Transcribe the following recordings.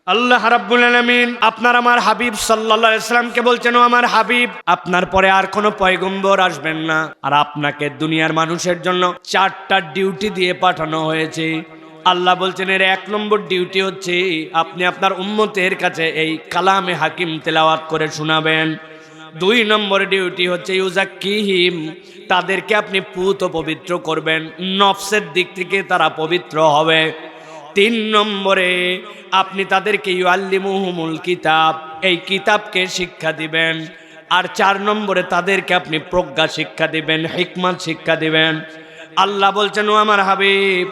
আল্লাহ রাব্বুল আলামিন আপনার আমার হাবিব সাল্লাল্লাহু আলাইহি সাল্লামকে বলছেন, ও আমার হাবিব, আপনার পরে আর কোনো পয়গম্বর আসবেন না, আর আপনাকে দুনিয়ার মানুষের জন্য 4টা ডিউটি দিয়ে পাঠানো হয়েছে। আল্লাহ বলছেন, এর 1 নম্বর ডিউটি হচ্ছে আপনি আপনার উম্মতের কাছে এই কালামে হাকিম তেলাওয়াত করে শোনাবেন। 2 নম্বর ডিউটি হচ্ছে ইউজাক্কিহিম, তাদেরকে আপনি পুত পবিত্র করবেন, নফসের দিক থেকে তারা পবিত্র হবে। 3 নম্বরে আপনি তাদেরকে ইউআল্লিমুহুমুল কিতাব, এই কিতাবকে শিক্ষা দিবেন। আর 4 নম্বরে তাদেরকে আপনি প্রজ্ঞা শিক্ষা দিবেন, হিকমত শিক্ষা দিবেন। আল্লাহ বলছেন, ও আমার হাবিব,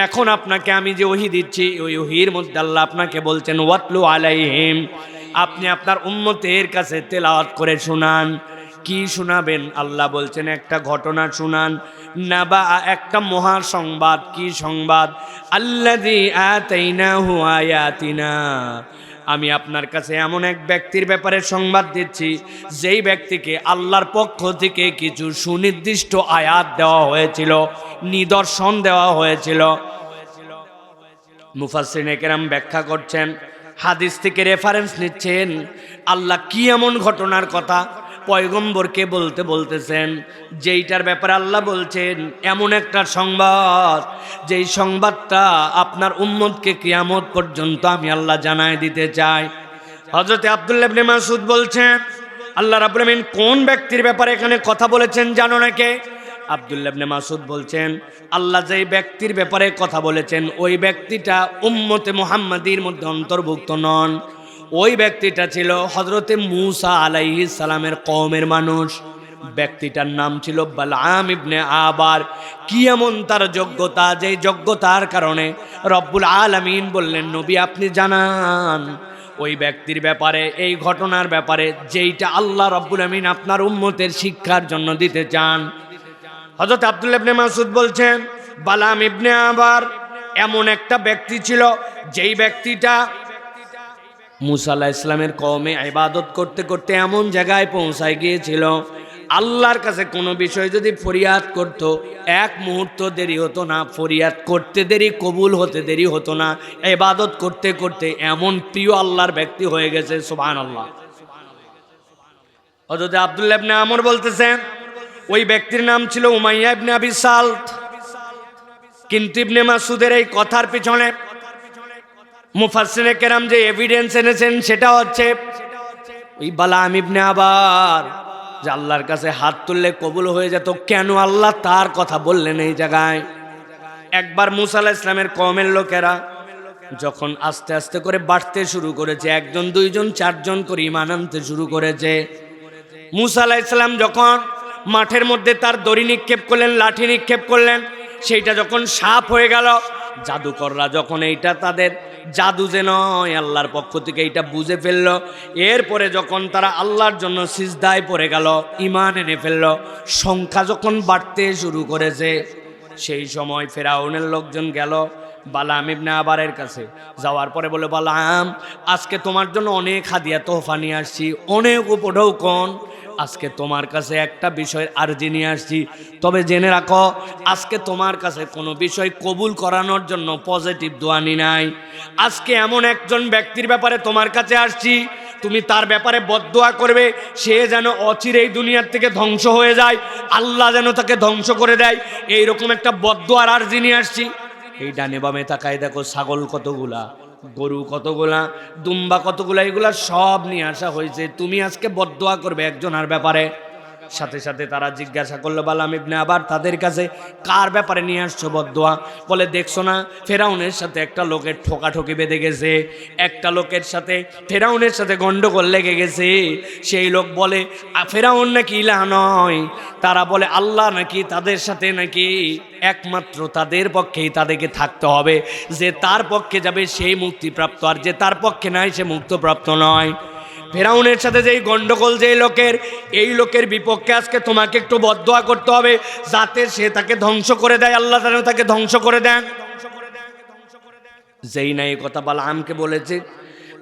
এখন আপনাকে আমি যে ওহী দিচ্ছি ওই ওহীর মধ্যে আল্লাহ আপনাকে বলছেন ওয়াতলু আলাইহিম, আপনি আপনার উম্মতের কাছে তেলাওয়াত করে শোনান। কি শোনাবেন? আল্লাহ বলছেন একটা ঘটনা শোনান, নাবা, একটা মহা সংবাদ। কি সংবাদ? আল্লাযী আতাইনাহু আয়াতিনা, আমি আপনার কাছে এমন এক ব্যক্তির ব্যাপারে সংবাদ দিচ্ছি যেই ব্যক্তিকে আল্লাহর পক্ষ থেকে কিছু সুনির্দিষ্ট আয়াত দেওয়া হয়েছিল, নিদর্শন দেওয়া হয়েছিল। মুফাসসিরিনে কেরাম ব্যাখ্যা করছেন, হাদিস থেকে রেফারেন্স নিচ্ছেন, আল্লাহ কি এমন ঘটনার কথা পয়গম্বরকে বলতেছেন যেইটার ব্যাপারে আল্লাহ বলছেন এমন একটা সংবাদ, যেই সংবাদটা আপনার উম্মতকে কিয়ামত পর্যন্ত আমি আল্লাহ জানায় দিতে চাই। হযরত আব্দুল্লাহ ইবনে মাসউদ বলছেন, আল্লাহ রাব্বুল আলামিন কোন ব্যক্তির ব্যাপারে এখানে কথা বলেছেন জানো নাকি? আব্দুল্লাহ ইবনে মাসউদ বলছেন, আল্লাহ যেই ব্যক্তির ব্যাপারে কথা বলেছেন ওই ব্যক্তিটা উম্মতে মুহাম্মাদির মধ্যে অন্তর্ভুক্ত নন। ওই ব্যক্তিটা ছিল হযরতে মূসা আলাইহিস সালামের কওমের মানুষ। ব্যক্তিটার নাম ছিল বালআম ইবনে আবার। কি এমন তার যোগ্যতা, যেই যোগ্যতার কারণে রব্বুল আলামিন বললেন, নবী আপনি জানান ওই ব্যক্তির ব্যাপারে, এই ঘটনার ব্যাপারে যেইটা আল্লাহ রব্বুল আলামিন আপনার উম্মতের শিক্ষার জন্য দিতে চান। হযরত আব্দুল্লাহ ইবনে মাসউদ বলছেন, বালআম ইবনে আবার এমন একটা ব্যক্তি ছিল যেই ব্যক্তিটা মূসা আলাইহিস সালামের কওমে ইবাদত করতে করতে এমন জায়গায় পৌঁছায় গিয়েছিল, আল্লাহর কাছে কোনো বিষয় যদি ফরিয়াদ করত, 1 মুহূর্ত দেরি হতো না, ফরিয়াদ করতে দেরি, কবুল হতে দেরি হতো না। ইবাদত করতে করতে এমন প্রিয় আল্লাহর ব্যক্তি হয়ে গেছে, সুবহানাল্লাহ। হযরত আব্দুল্লাহ ইবনে আমর বলতেছেন, ওই ব্যক্তির নাম ছিল উমাইয়া ইবনে আবি সালত। কিন্তু ইবনে মাসউদের এই কথার পিছনে মুফাসসিরিনে কেরাম যে এভিডেন্স এনেছেন সেটা হচ্ছে ওই বালআম ইবনে আবার, যে আল্লাহর কাছে হাত তুললে কবুল হয়ে যেত, কেন আল্লাহ তার কথা বললেন এই জায়গায়? একবার মূসা আলাইহিস সালামের কওমের লোকেরা যখন আস্তে আস্তে করে বাড়তে শুরু করেছে, 1 জন 2 জন 4 জন করে ঈমান আনতে শুরু করেছে, মূসা আলাইহিস সালাম যখন মাঠের মধ্যে তার দড়ি নিক্ষেপ করলেন, লাঠি নিক্ষেপ করলেন, সেইটা যখন সাপ হয়ে গেল, জাদুকররা যখন এইটা তাদের জাদু যে নয় আল্লাহর পক্ষ থেকে এইটা বুঝে ফেললো, এরপরে যখন তারা আল্লাহর জন্য সিজদায় পড়ে গেল, ঈমান এনে ফেললো, সংখ্যা যখন বাড়তে শুরু করেছে, সেই সময় ফেরাউনের লোকজন গেল বালআম ইবনে আবারের কাছে। যাওয়ার পরে বলে, বালআম, আজকে তোমার জন্য অনেক হাদিয়া তোহফা নিয়ে আসছি, অনেক উপঢৌকন, আজকে তোমার কাছে একটা বিষয়ের আরজি নিয়ে আসছি, তবে জেনে রাখো আজকে তোমার কাছে কোনো বিষয় কবুল করানোর জন্য পজিটিভ দোয়া নি নাই। আজকে এমন একজন ব্যক্তির ব্যাপারে তোমার কাছে আসছি, তুমি তার ব্যাপারে বদদোয়া করবে, সে যেন অচিরেই দুনিয়ার থেকে ধ্বংস হয়ে যায়, আল্লাহ যেন তাকে ধ্বংস করে দেয়, এইরকম একটা বদদোয়ার আরজি নিয়ে আসছি। এই ডানে বামে তাকায় দেখো ছাগল কতগুলা, গরু কতগুলা, দুম্বা কতগুলা, এগুলা সব নিয়ে আসা হয়েছে, তুমি আজকে বদদোয়া করবে একজনের ব্যাপারে। সাথে সাথে তারা জিজ্ঞাসা করলো বালআম ইবনে আবার তাদের কাছে, কার ব্যাপারে নিয়ে আসছো বদদোয়া? বলে, দেখছো না ফেরাউনের সাথে একটা লোকের ঠোকাঠুকি বেঁধে গেছে, একটা লোকের সাথে ফেরাউনের সাথে গন্ডগোল লেগে গেছে, সেই লোক বলে ফেরাউন নাকি ইলাহ নয়, তারা বলে আল্লাহ নাকি তাদের সাথে নাকি একমাত্র তাদের পক্ষেই তাদেরকে থাকতে হবে, যে তার পক্ষে যাবে সেই মুক্তিপ্রাপ্ত, আর যে তার পক্ষে নাই সে মুক্তপ্রাপ্ত নয়। ফেরাউনের সাথে যেই গন্ডগোল যেই লোকের, এই লোকের বিপক্ষে আজকে তোমাকে একটু বদদোয়া করতে হবে যাতে সে তাকে ধ্বংস করে দেয়, আল্লাহ যেন তাকে ধ্বংস করে দেন। যেই না এই কথা বালআমকে বলেছে,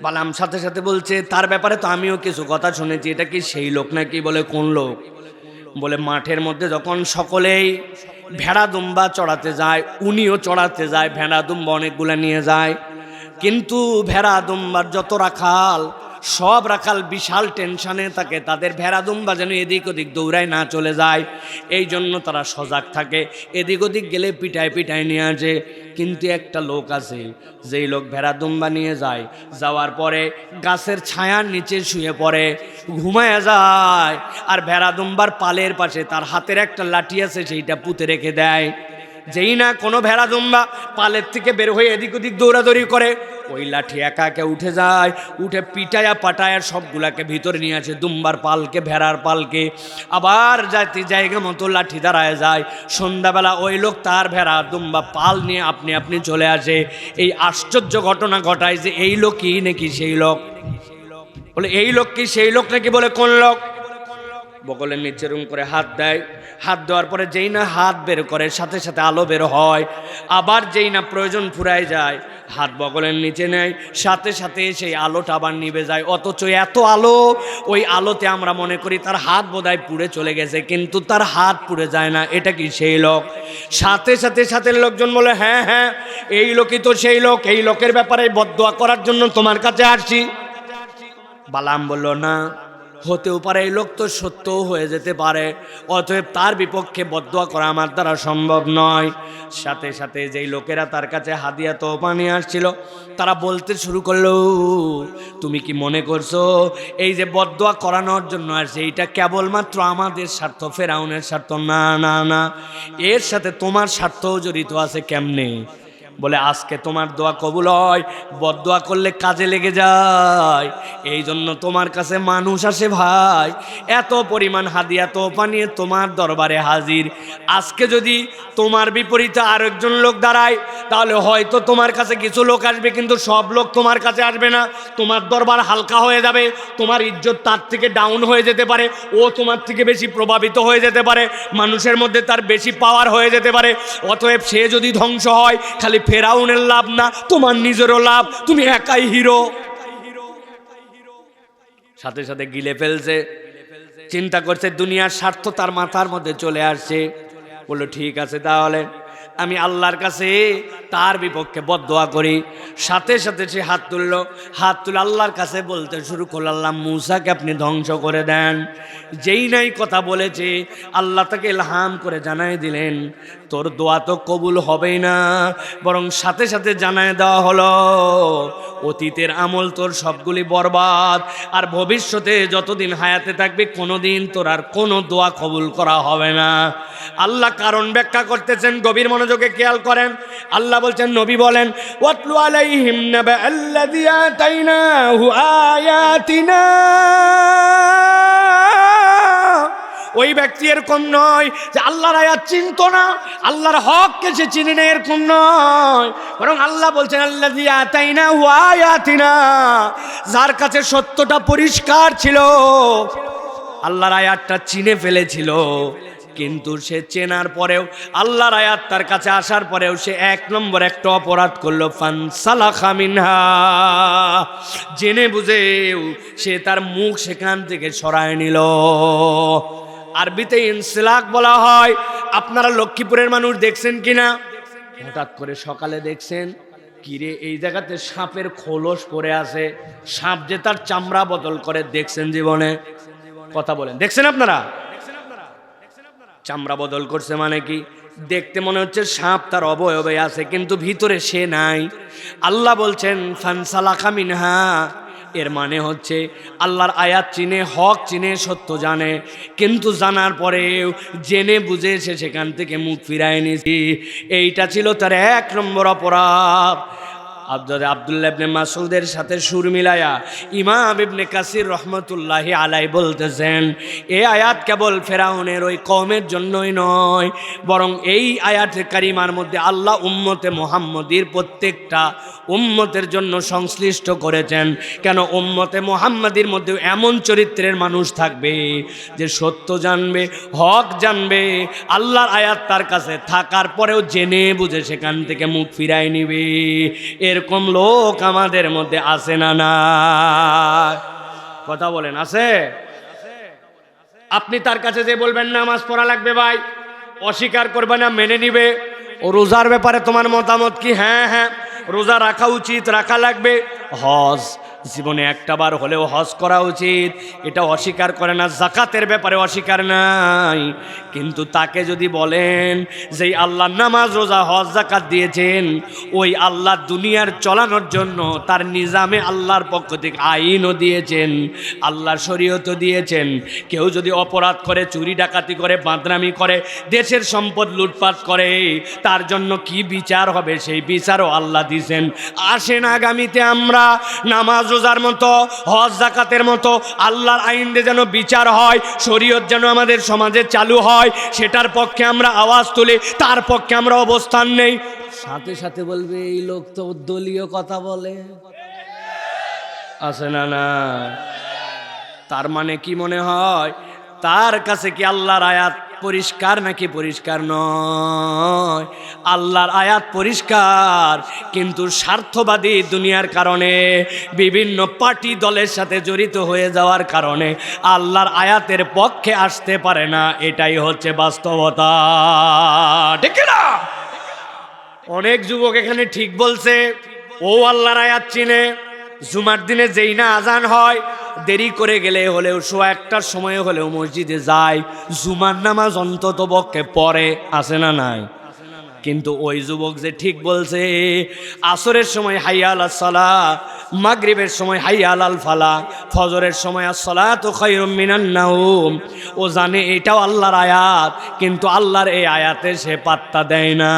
বালআম সাথে সাথে বলছে, তার ব্যাপারে তো আমিও কিছু কথা শুনেছি, এটা কি সেই লোক নাকি? বলে, কোন লোক? বলে, মাঠের মধ্যে যখন সকলেই ভেড়া দুম্বা চড়াতে যায়, উনিও চড়াতে যায়, ভেড়া দুম্বা অনেকগুলা নিয়ে যায়, কিন্তু ভেড়া দুম্বার যত রাখাল, সব রাখাল বিশাল টেনশনে থাকে, তাদের ভেড়া দুম্বা যেন এদিক ওদিক দৌড়ায় না চলে যায়, এই জন্য তারা সজাগ থাকে, এদিক ওদিক গেলে পিটায় পিটায় নিয়ে আসে। কিন্তু একটা লোক আছে, যেই লোক ভেড়া দুম্বা নিয়ে যায়, যাওয়ার পরে গাছের ছায়ার নিচে শুয়ে পড়ে, ঘুমায় যায়, আর ভেড়া দুম্বার পালের পাশে তার হাতের একটা লাঠি আছে, সেইটা পুঁতে রেখে দেয়। যেই না কোনো ভেড়া দুম্বা পালের থেকে বের হয়ে এদিক ওদিক দৌড়াদৌড়ি করে, ওই লাঠি একা একা উঠে যায়, উঠে পিটায়া পাটায়া সবগুলাকে ভিতরে নিয়ে আসে, দুম্বার পালকে, ভেড়ার পালকে, আবার যাতে জায়গা মতো লাঠি দাঁড়ায় যায়। সন্ধ্যাবেলা ওই লোক তার ভেড়া দুম্বা পাল নিয়ে আপনি আপনি চলে আসে। এই আশ্চর্য ঘটনা ঘটায় যে এই লোকই নাকি সেই লোক। বলে এই লোক কি সেই লোক নাকি? বলে কোন লোক? বগলের নিচে রুম করে হাত দেয়, হাত দেওয়ার পরে যেই না হাত বের করে সাথে সাথে আলো বের হয়, আবার যেই না প্রয়োজন ফুরায় যায় হাত বগলের নিচে নেয়, সাথে সাথে সেই আলোটা আবার নিভে যায়। অথচ এত আলো, ওই আলোতে আমরা মনে করি তার হাত বোধহয় পুড়ে চলে গেছে, কিন্তু তার হাত পুড়ে যায় না। এটা কি সেই লোক? সাথে সাথে সাথে লোকজন বলে হ্যাঁ হ্যাঁ এই লোকই তো সেই লোক, এই লোকের ব্যাপারে বদদোয়া করার জন্য তোমার কাছে আসছি। বালাম বলল না, হতেও পারে এই লোক তো সত্যও হয়ে যেতে পারে, অতএব তার বিপক্ষে বদদোয়া করা আমার দ্বারা সম্ভব নয়। সাথে সাথে যেই লোকেরা তার কাছে হাদিয়া তোফা নিয়ে আসছিল, তারা বলতে শুরু করলো, তুমি কি মনে করছো এই যে বদদোয়া করানোর জন্য আসছে এইটা কেবলমাত্র আমাদের স্বার্থ, ফেরাউনের স্বার্থ? না না না, এর সাথে তোমার স্বার্থও জড়িত আছে। কেমনে? বলে আজকে তোমার দোয়া কবুল হয়, বদদোয়া করলে কাজে লেগে যায়, এই জন্য তোমার কাছে মানুষ আসে ভাই, এত পরিমাণ হাদিয়া তোফা নিয়ে তোমার দরবারে হাজির। আজকে যদি তোমার বিপরীতে আরেকজন লোক দাঁড়ায়, তাহলে হয়তো তোমার কাছে কিছু লোক আসবে, কিন্তু সব লোক তোমার কাছে আসবে না। তোমার দরবার হালকা হয়ে যাবে, তোমার ইজ্জত তার থেকে ডাউন হয়ে যেতে পারে, ও তোমার থেকে বেশি প্রভাবিত হয়ে যেতে পারে, মানুষের মধ্যে তার বেশি পাওয়ার হয়ে যেতে পারে। অতএব সে যদি ধ্বংস হয়, খালি ফেরাউনের লাভ না, তোমার নিজেরও লাভ, তুমি একাই হিরো। সাথে সাথে গিলে ফেলছে, চিন্তা করছে দুনিয়ার স্বার্থ তার মাথার মধ্যে চলে আসছে। বললো ঠিক আছে, তাহলে আমি আল্লাহর কাছে তার বিপক্ষে বদদোয়া করি। সাথে সাথে সে হাত তুললো, হাত তুলে আল্লাহর কাছে বলতে শুরু করল, আল্লাহ মূসাকে আপনি ধ্বংস করে দেন। যেই নাই কথা বলেছে, আল্লাহ তাকে ইলহাম করে জানায় দিলেন, তোর দোয়া তো কবুল হবেই না, বরং সাথে সাথে জানায় দেওয়া হলো অতীতের আমল তোর সবগুলি বরবাদ, আর ভবিষ্যতে যতদিন হায়াতে থাকবে কোনোদিন তোর আর কোনো দোয়া কবুল করা হবে না। আল্লাহ কারণ ব্যাখ্যা করতেছেন, গভীর মনোযোগে খেয়াল করেন। আল্লাহ বলছেন, নবী বলেন, ওয়াতলু আলাইহিম নাবা আল্লাযী আতাইনাহু আয়াতিনা। ওই ব্যক্তি এরকম নয় যে আল্লাহর আয়াত চিনত না, আল্লাহর হককে সে চিনে না, এরকম নয়। বরং আল্লাহ বলছেন, আল্লাযী আতাইনাহু আয়াতিনা, যার কাছে সত্যটা পরিষ্কার ছিল, আল্লাহর আয়াতটা চিনে ফেলেছিল, কিন্তু সে চেনার পরেও, আল্লাহর আয়াত তার কাছে আসার পরেও সে এক নম্বর একটা অপরাধ করলো, ফানসালাখা মিনহা, জেনে বুঝেও সে তার মুখ সেখান থেকে সরায় নিল। আরবিতে ইনসিলাক বলা হয়। আপনারা লক্ষ্মীপুরের মানুষ দেখছেন কিনা? হঠাৎ করে সকালে দেখছেন, কিরে এই জায়গাতে সাপের খোলস পড়ে আছে, সাপ যে তার চামড়া বদল করে, দেখছেন জীবনে? কথা বলেন, দেখছেন আপনারা? চামড়া বদল করছে মানে কি? দেখতে মনে হচ্ছে সাপ তার অবয়বে আছে, কিন্তু ভিতরে সে নাই। আল্লাহ বলছেন ফানসালাখা মিনহা, এর মানে হচ্ছে আল্লাহর আয়াত চিনে, হক চিনে, সত্য জানে, কিন্তু জানার পরেও জেনে বুঝে সে সেখান থেকে মুখ ফিরায় নিয়েছি। এইটা ছিল তার এক নম্বর অপরাধ। আব্দুল্লাহ ইবনে মাসউদের সাথে সুর মিলায়া ইমাম ইবনে কাসির রহমতুল্লাহি আলাই বলতেছেন, এই আয়াত কেবল ফেরাউনের ওই কওমের জন্যই নয়, বরং এই আয়াতে কারিমার মধ্যে আল্লাহ উম্মতে মুহাম্মদীর প্রত্যেকটা উম্মতের জন্য সংশ্লিষ্ট করেছেন। কেন? উম্মতে মুহাম্মদীর মধ্যে এমন চরিত্রের মানুষ থাকবে যে সত্য জানবে, হক জানবে, আল্লাহর আয়াত তার কাছে থাকার পরেও জেনে বুঝে সেখান থেকে মুখ ফিরায় নিবে। এরকম লোক আমাদের মধ্যে আছে না? না, কথা বলেন, আছে? আপনি তার কাছে যে বলবেন নামাজ পড়া লাগবে ভাই, অস্বীকার করবে না, মেনে নিবে। ও রোজার ব্যাপারে তোমার মতামত কি? হ্যাঁ হ্যাঁ। রোজা রাখা উচিত, রাখা লাগবে। হজ জীবনে একটাবার হলেও হজ করা উচিত, এটা অস্বীকার করে না। যাকাতের ব্যাপারে অস্বীকার নাই, কিন্তু তাকে যদি বলেন যে আল্লাহ নামাজ রোজা হজ যাকাত দিয়েছেন, ওই আল্লাহ দুনিয়ার চলানোর জন্য তার নিজামে আল্লাহর পক্ষ থেকে আইনও দিয়েছেন, আল্লাহর শরীয়তও দিয়েছেন। কেউ যদি অপরাধ করে, চুরি ডাকাতি করে, বাঁদরামি করে, দেশের সম্পদ লুটপাট করে, তার জন্য কি বিচার হবে সেই বিচারও আল্লাহ দিয়েছেন। আসেন আগামীতে আমরা নামাজ রোজার মতো, হজ যাকাতের মতো আল্লাহর আইন দিয়ে যেন বিচার হয়, শরীয়ত যেন আমাদের সমাজে চালু হয়, সেটার পক্ষে আমরা আওয়াজ তুলি, তার পক্ষে আমরা অবস্থান নেই। সাথে সাথে বলবে এই লোক তো দলীয় কথা বলে, আছে না? না, তার মানে কি মনে হয় তার কাছে কি আল্লাহর আয়াত পরিষ্কার নাকি পরিষ্কার নয়? আল্লাহর আয়াত পরিষ্কার, কিন্তু স্বার্থবাদী দুনিয়ার কারণে, বিভিন্ন পার্টি দলের সাথে জড়িত হয়ে যাওয়ার কারণে আল্লাহর আয়াতের পক্ষে আসতে পারে না। এটাই হচ্ছে বাস্তবতা, ঠিক না? অনেক যুবক এখানে ঠিক বলছে, ও আল্লাহর আয়াত চিনে। জুমার দিনে যেই না আজান হয়, দেরি করে গেলে হলেও 1:15 সময় হলেও মসজিদে যায়, জুমার নামাজ অন্তত পক্ষে পড়ে, আছে না নাই? কিন্তু ওই যুবক যে ঠিক বলছে, আসরের সময় হাইয়া আলাস সালাহ, মাগরিবের সময় হাইয়া আলাল ফালাহ, ফজরের সময় আসসালাতু খায়রুম মিনান নাওম, ও জানে এটাও আল্লাহর আয়াত, কিন্তু আল্লাহর এই আয়াতে সে পাত্তা দেয় না।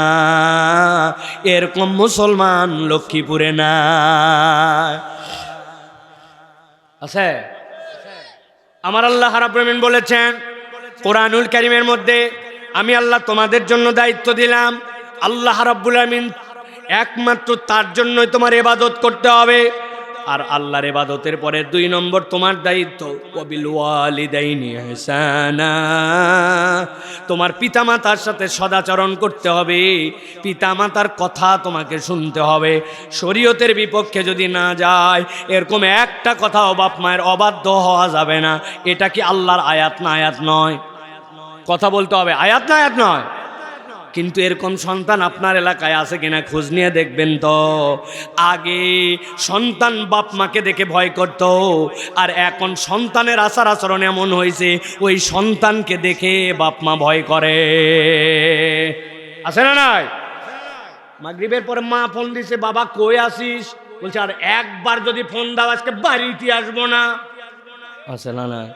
এরকম মুসলমান লক্ষ্মীপুরে না আছে? আমার আল্লাহ রাব্বুল আমিন বলেছেন কোরআনুল কারীমের মধ্যে, আমি আল্লাহ তোমাদের জন্য দায়িত্ব দিলাম। আল্লাহ রাব্বুল আমিন একমাত্র তার জন্যই তোমার ইবাদত করতে হবে। আর আল্লাহর ইবাদতের পরে 2 নম্বর তোমার দায়িত্ব, ওয়াবিল ওয়ালিদাইনি ইহসানা, তোমার পিতামাতার সাথে সদাচরণ করতে হবে, পিতামাতার কথা তোমাকে শুনতে হবে। শরীয়তের বিপক্ষে যদি না যায়, এরকম একটা কথাও বাপ মায়ের অবাধ্য হওয়া যাবে না। এটা কি আল্লাহর আয়াত না আয়াত নয়? কথা বলতে হবে, আয়াত না আয়াত নয়? কিন্তু এরকম সন্তান আপনার এলাকায় আছে কিনা খোঁজ নিয়ে দেখবেন তো। আগে সন্তান বাপ মাকে দেখে ভয় করত, আর এখন সন্তানের আচার আচরণ এমন হয়েছে ওই সন্তানকে দেখে বাপ মা ভয় করে, আছে না নাই? মাগরিবের পরে মা ফোন দিছে, বাবা কই আসিস? বলছে আর একবার যদি ফোন দাও আজকে বাড়িতে আসবো না, আছে না নাই?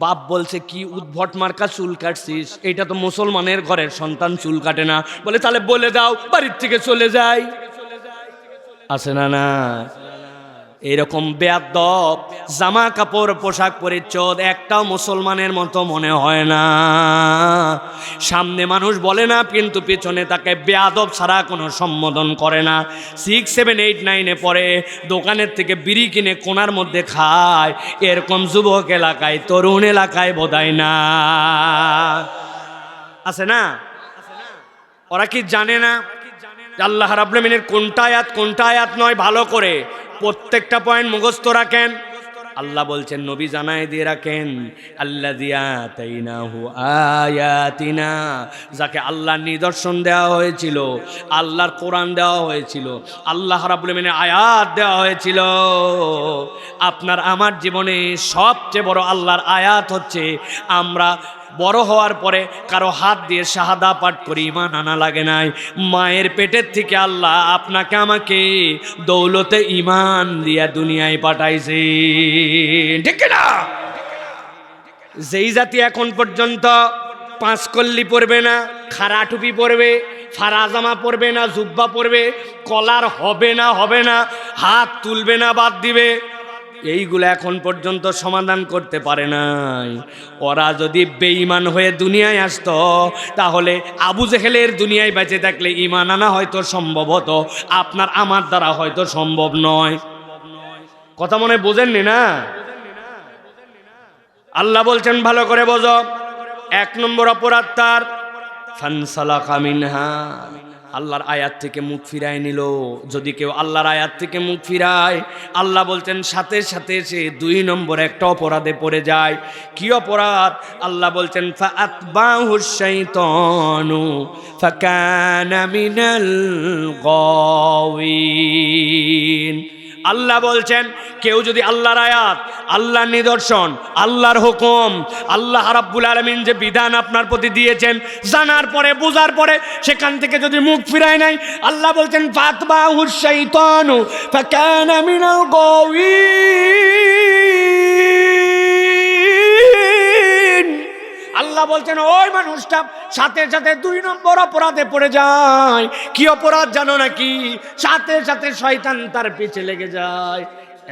বাপ বলছে কি উদ্ভট মার্কা চুল কাটছিস? এটা তো মুসলমানের ঘরের সন্তান চুল কাটে না। বলে তাহলে বলে দাও বাড়ির থেকে চলে যাই, আছে না না? এরকম বেয়াদব জামা কাপড় পোশাক পরিচ্ছদ একটাও মুসলমানের মতো মনে হয় না। সামনে মানুষ বলে না, কিন্তু পিছনে তাকে বেয়াদব ছাড়া কোনো সম্বোধন করে না। 6, 7, 8, 9-এ পড়ে, দোকানের থেকে বিড়ি কিনে কোনার মধ্যে খায়, এরকম যুবক এলাকায়, তরুণ এলাকায় বোধহয় না, আছে না? ওরা কি জানে না আল্লাহ রাব্বুল আমিনের কোনটা আয়াত কোনটা আয়াত নয়? ভালো করে প্রত্যেকটা পয়েন্ট মুখস্থ রাখেন। আল্লাহ বলছেন, নবী জানায় দিয়ে রাখেন, আল্লাযী আতাইনাহু আয়াতিনা, যাকে আল্লাহর নিদর্শন দেওয়া হয়েছিল, আল্লাহর কোরআন দেওয়া হয়েছিল, আল্লাহ রাব্বুল আমিনের আয়াত দেওয়া হয়েছিল। আপনার আমার জীবনে সবচেয়ে বড় আল্লাহর আয়াত হচ্ছে আমরা বড় হওয়ার পরে কারো হাত দিয়ে শাহাদা পাঠ করি, ঈমান আনা লাগে নাই। মায়ের পেটের থেকে আল্লাহ আপনাকে আমাকে দৌলতে ঈমান দিয়া দুনিয়ায় পাঠাইছে, ঠিক না? যেই জাতি এখন পর্যন্ত 5 কল্লি পরবে না, খাড়া টুপি পরবে, ফারাজামা পরবে না, জুব্বা পরবে, কলার হবে না, হাত তুলবে না, বাদ দিবে, এইগুলো এখন পর্যন্ত সমাধান করতে পারে নাই। ওরা যদি বেঈমান হয়ে দুনিয়ায় আসতো, তাহলে আবু জেহেলের দুনিয়ায় বেঁচে থাকলে ঈমান আনা হয়তো সম্ভব হতো, আপনার আমার দ্বারা হয়তো সম্ভব নয়। কথা মনে বোঝেননি না? আল্লাহ বলছেন ভালো করে বোঝো। 1 নম্বর অপরাধ তার ফানসালাকা মিনহা, আল্লাহর আয়াত থেকে মুখ ফিরায় নিল। যদি কেউ আল্লাহর আয়াত থেকে মুখ ফিরায়, আল্লাহ বলছেন সাথে সাথে সে 2 নম্বর একটা অপরাধে পড়ে যায়। কি অপরাধ? আল্লাহ বলছেন ফাআতবাহুশ শাইতানু ফাকানা মিনাল গাওয়িন। আল্লাহ বলছেন কেউ যদি আল্লাহর আয়াত, আল্লাহর নিদর্শন, আল্লাহর হুকুম, আল্লাহ রাব্বুল আলামিন যে বিধান আপনার প্রতি দিয়েছেন, জানার পরে বোঝার পরে সেখান থেকে যদি মুখ ফিরায় নাই, আল্লাহ বলছেন ফাতবাহুশ শাইতানু ফাকানা মিনাল গাওয়িন। আল্লাহ বলছেন ওই মানুষটা সাথে সাথে 2 নম্বর অপরাধে পড়ে যায়। কি অপরাধ জানো নাকি? সাথে সাথে শয়তান তার পিছে লেগে যায়।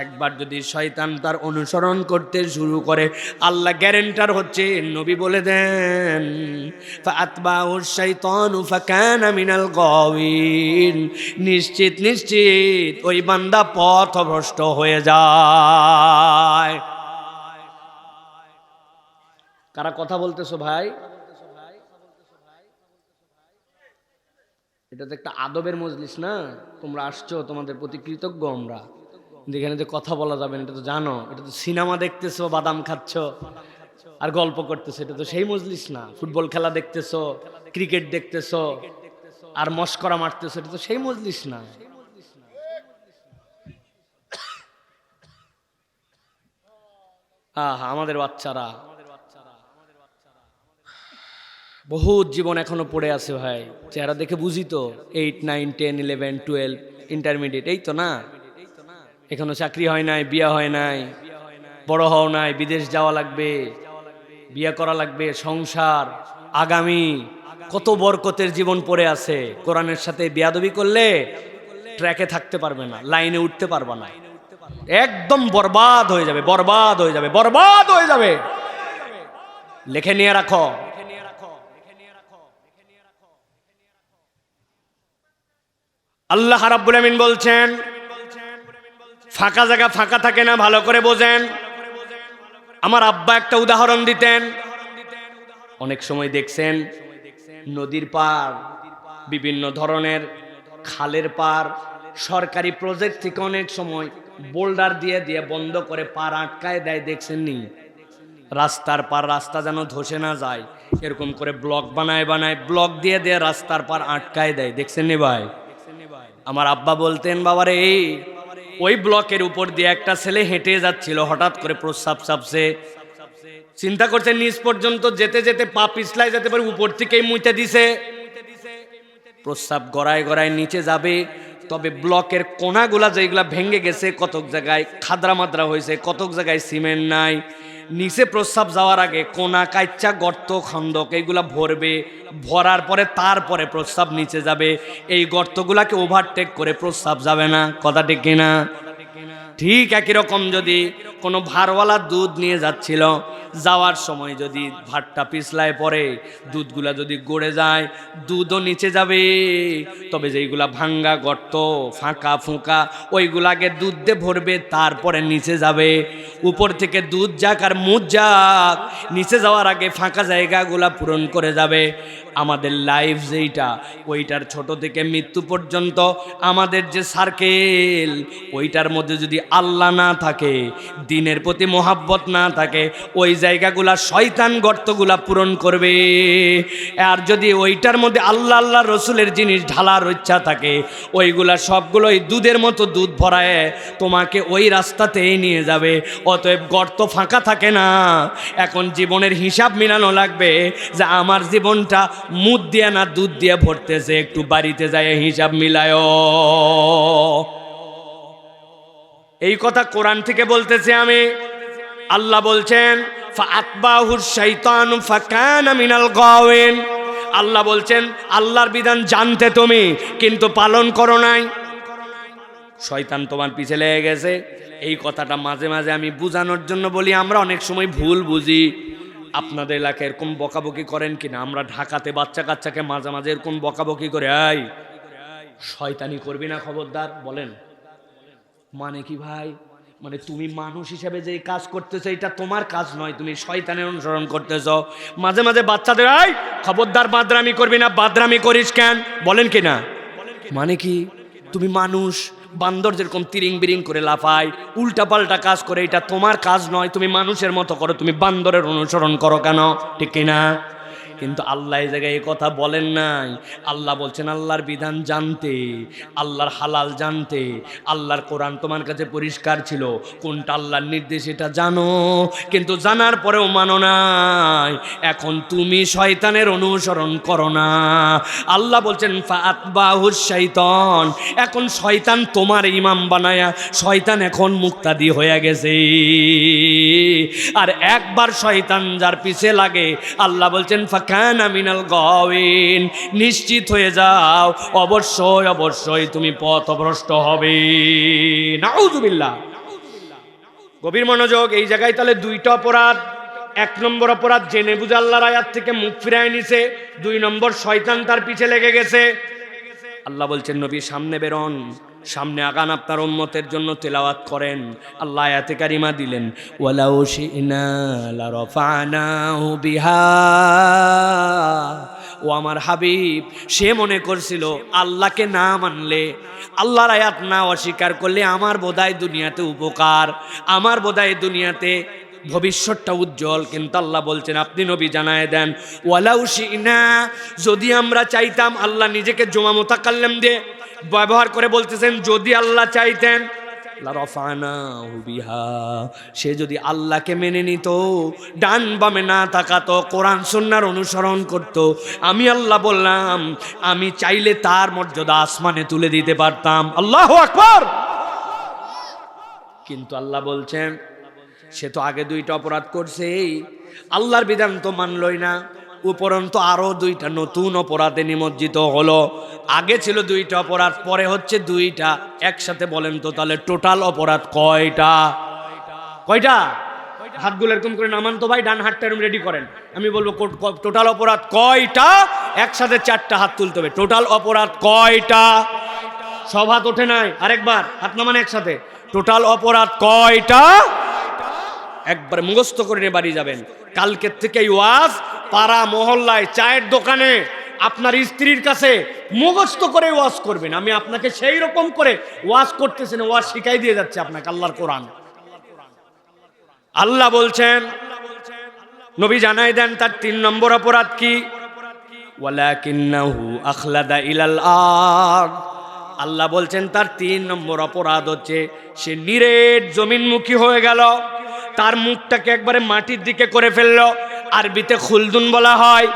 একবার যদি শয়তান তার অনুসরণ করতে শুরু করে, আল্লাহ গ্যারেন্টার হচ্ছে, নবী বলে দেন ফাআতবাহুশ শাইতানু ফাকানা মিনাল গাওয়িন। নিশ্চিত নিশ্চিত ওই বান্দা পথভ্রষ্ট হয়ে যায়। কারা কথা বলতেছো ভাই? এটা তো একটা আদবের মজলিস না? তোমরা আসছো, তোমাদের প্রতি কৃতজ্ঞ আমরা। যেখানে যে কথা বলা যাবে না এটা তো জানো। এটা তো সিনেমা দেখতেছো, বাদাম খাচ্ছো আর গল্প করতেছো, এটা তো সেই মজলিস না। ফুটবল খেলা দেখতেছো, ক্রিকেট দেখতেছো আর মস্করা মারতেছো, এটা তো সেই মজলিস না। আমাদের বাচ্চারা বহুত জীবন এখনো পড়ে আছে ভাই। চেহারা দেখে বুঝি তো 8, 9, 10, 11, 12 ইন্টারমিডিয়েট, এই তো না। এখনো চাকরি হয় নাই, বিয়ে হয় নাই, বড় হও নাই, বিদেশ যাওয়া লাগবে, বিয়ে করা লাগবে, সংসার, আগামী কত বরকতের জীবন পড়ে আছে। কোরআনের সাথে বেয়াদবি করলে ট্র্যাকে থাকতে পারবে না, লাইনে উঠতে পারবে না, একদম বরবাদ হয়ে যাবে, বরবাদ হয়ে যাবে, বরবাদ হয়ে যাবে। লিখে নিয়ে রাখো। আল্লাহ রাব্বুল আমিন বলছেন ফাঁকা জায়গা ফাঁকা থাকে না, ভালো করে বোঝেন। আমার আব্বা একটা উদাহরণ দিতেন। অনেক সময় দেখছেন নদীর পার, বিভিন্ন ধরনের খালের পার সরকারি প্রজেক্ট থেকে অনেক সময় বোল্ডার দিয়ে দিয়ে বন্ধ করে পার আটকায় দেয়, দেখছেন নি? রাস্তার পার, রাস্তা যেন ধসে না যায় এরকম করে ব্লক বানায় বানায়, ব্লক দিয়ে দিয়ে রাস্তার পার আটকায় দেয়, দেখছেন নি ভাই? আমার আব্বা বলতেন বাবারে, ওই ব্লকের উপর দিয়ে একটা ছেলে হেঁটে যাচ্ছিল, হঠাৎ করে প্রস্রাব চাপছে, চিন্তা করছে নিচ পর্যন্ত যেতে যেতে পা পিছলায় যেতে পারে, উপর থেকেই মুইতে দিছে। প্রস্রাব গড়ায় গড়ায় নিচে যাবে, তবে ব্লকের কোনাগুলা যেগুলা ভেঙে গেছে, কতক জায়গায় খাদরা মাদ্রা হয়েছে, কতক জায়গায় সিমেন্ট নাই, নিচে প্রস্রাব যাওয়ার আগে কোনা কাইচ্চা গর্ত খন্দক এইগুলা ভরবে, ভরার পরে তারপরে প্রস্রাব নিচে যাবে। এই গর্তগুলাকে ওভারটেক করে প্রস্রাব যাবে না, কথা ঠিক কিনা? ঠিক একই রকম যদি কোনো ভারওয়ালা দুধ নিয়ে যাচ্ছিল, যাওয়ার সময় যদি ভাতটা পিছলায় পড়ে, দুধগুলা যদি গড়ে যায়, দুধও নিচে যাবে। তবে যেইগুলা ভাঙ্গা গর্ত, ফাঁকা ফুঁকা, ওইগুলাকে দুধ দিয়ে ভরবে, তারপরে নিচে যাবে। উপর থেকে দুধ যাক আর মুখ যাক, নিচে যাওয়ার আগে ফাঁকা জায়গাগুলা পূরণ করে যাবে। আমাদের লাইফ যেইটা, ওইটার ছোট থেকে মৃত্যু পর্যন্ত আমাদের যে সার্কেল, ওইটার মধ্যে যদি আল্লাহ না থাকে, দ্বীনের প্রতি মোহাব্বত না থাকে, ওই জায়গাগুলা শয়তান গর্তগুলা পূরণ করবে। আর যদি ওইটার মধ্যে আল্লাহ আল্লাহ রসুলের জিনিস ঢালার ইচ্ছা থাকে, ওইগুলা সবগুলোই দুধের মতো দুধ ভরায় তোমাকে ওই রাস্তাতেই নিয়ে যাবে। অতএব গর্ত ফাঁকা থাকে না। এখন জীবনের হিসাব মিলানো লাগবে যে আমার জীবনটা মুদ দিয়া না দুধ দিয়ে ভরতেছে, একটু বাড়িতে যায় হিসাব মিলায়। এই কথা কোরআন থেকে বলতেছে আমি। আল্লাহ বলছেন ফাআতবাহুশ শাইতানু ফাকানা মিনাল গাওয়িন। আল্লাহ বলছেন আল্লাহর বিধান জানতে তুমি, কিন্তু পালন করো নাই, শয়তান তোমার পিছে লেগে গেছে। এই কথাটা মাঝে মাঝে আমি বুঝানোর জন্য বলি। আমরা অনেক সময় ভুল বুঝি। আপনাদের এলাকায় এরকম বকাবকি করেন কিনা? আমরা ঢাকাতে বাচ্চা কাচ্চাকে মাঝে মাঝে এরকম বকাবকি করে, এই শয়তানি করবি না, খবরদার। বলেন মানে কি ভাই? মানে তুমি মানুষ হিসেবে যে কাজ করতেছো এটা তোমার কাজ নয়, তুমি শয়তানের অনুসরণ করতেছ। মাঝে মাঝে বাচ্চাদের এই খবরদার বাদরামি করবি না, বাদরামি করিস কেন, বলেন কি না? মানে কি, তুমি মানুষ, বান্দর যেরকম তিরিং বিরিং করে লাফায়, উল্টা পাল্টা কাজ করে, এটা তোমার কাজ নয়, তুমি মানুষের মতো করো, তুমি বান্দরের অনুসরণ করো কেন, ঠিক কিনা? কিন্তু আল্লাহ এই জায়গায় এই কথা বলেন নাই। আল্লাহ বলছেন আল্লাহর বিধান জানতে, আল্লাহর হালাল জানতে, আল্লাহর কোরআন তোমার কাছে পরিষ্কার ছিল, কোনটা আল্লাহর নির্দেশ এটা জানো, কিন্তু জানার পরেও মানো নাই। এখন তুমি শয়তানের অনুসরণ করো না। আল্লাহ বলছেন ফাতবাহুশ শাইতান, এখন শয়তান তোমার ইমাম বানায়া, শয়তান এখন মুক্তাদি হয়ে গেছে। আর একবার শয়তান যার পিছে লাগে, আল্লাহ বলছেন ফাকানা মিনাল গাওয়িন, নিশ্চিত হয়ে যাও অবশ্যই অবশ্যই তুমি পথভ্রষ্ট হবে। নাউযুবিল্লাহ। গভীর মনোযোগ। এই জায়গায় তাহলে দুইটা অপরাধ। এক নম্বর অপরাধ জেনে বুঝে আল্লাহর আয়াত থেকে মুখ ফিরায় নিছে, দুই নম্বর শয়তান তার পিছে লেগে গেছে। আল্লাহ বলছেন নবী সামনে বেরোন, সামনে আগান, আপনার উম্মতের জন্য তেলাওয়াত করেন। আল্লাহ আয়াতে কারিমা দিলেন ওয়ালাউ শি'না লারাফা'নাহু বিহা। ও আমার হাবিব, সে মনে করছিল আল্লাহকে না মানলে, আল্লাহর আয়াত না অস্বীকার করলে আমার বোধহয় দুনিয়াতে উপকার, আমার বোধহয় দুনিয়াতে ভবিষ্যৎটা উজ্জ্বল। কিন্তু আল্লাহ বলছেন আপনি নবী জানায় দেন ওয়ালাউ শি'না, যদি আমরা চাইতাম। আল্লাহ নিজেকে জমা মুতাকাল্লিম দিয়ে ব্যবহার করে বলতেছেন যদি আল্লাহ চাইতেন, লারাফা'নাহু বিহা, সে যদি আল্লাহকে মেনে নিত, ডান বামে না তাকাতো, কোরআন সুন্নাহর অনুসরণ করত, আমি আল্লাহ বললাম আমি চাইলে তার মর্যাদা আসমানে তুলে দিতে পারতাম। আল্লাহু আকবার। কিন্তু আল্লাহ বলছেন সে তো আগে দুইটা অপরাধ করছে, আল্লাহর বিধান তো মানলই না, উপরন্তু আরো দুইটা নতুন অপরাধে নিমজ্জিত হলো। আগে ছিল দুইটা অপরাধ, পরে হচ্ছে দুইটা একসাথে। বলেন তো তাহলে টোটাল অপরাধ কয়টা? কয়টা? হাতগুলো এরকম করে নামান তো ভাই, ডান হাতটা এরকম রেডি করেন, আমি বলবো টোটাল অপরাধ কয়টা, একসাথে চারটা হাত তুলতে হবে। টোটাল অপরাধ কয়টা? সব হাত ওঠে নাই, আরেকবার হাত নামান একসাথে। টোটাল অপরাধ কয়টা? একবার মুখস্থ করে নিয়ে বাড়ি যাবেন। কালকের থেকে ওয়াজ পাড়া মহল্লায়, চায়ের দোকানে, আপনার স্ত্রীর কাছে মুখস্থ করে ওয়াজ করবেন। আমি আপনাকে সেই রকম করে ওয়াজ করতেছেন, ওয়াজ শিখাই দিয়ে যাচ্ছে আপনাকে আল্লাহর কোরআন। আল্লাহ বলছেন নবী জানাই দেন তার 3 নম্বর অপরাধ কি? ওয়ালাকিন্নাহু আখলাদা ইলাল আরদ। আল্লাহ বলছেন তার 3 নম্বর অপরাধ হচ্ছে সে নিরেট জমিনমুখী হয়ে গেল, তার মুখটাকে একবারে মাটির দিকে করে ফেললো। আরবিতে খুলদুন বলা হয়।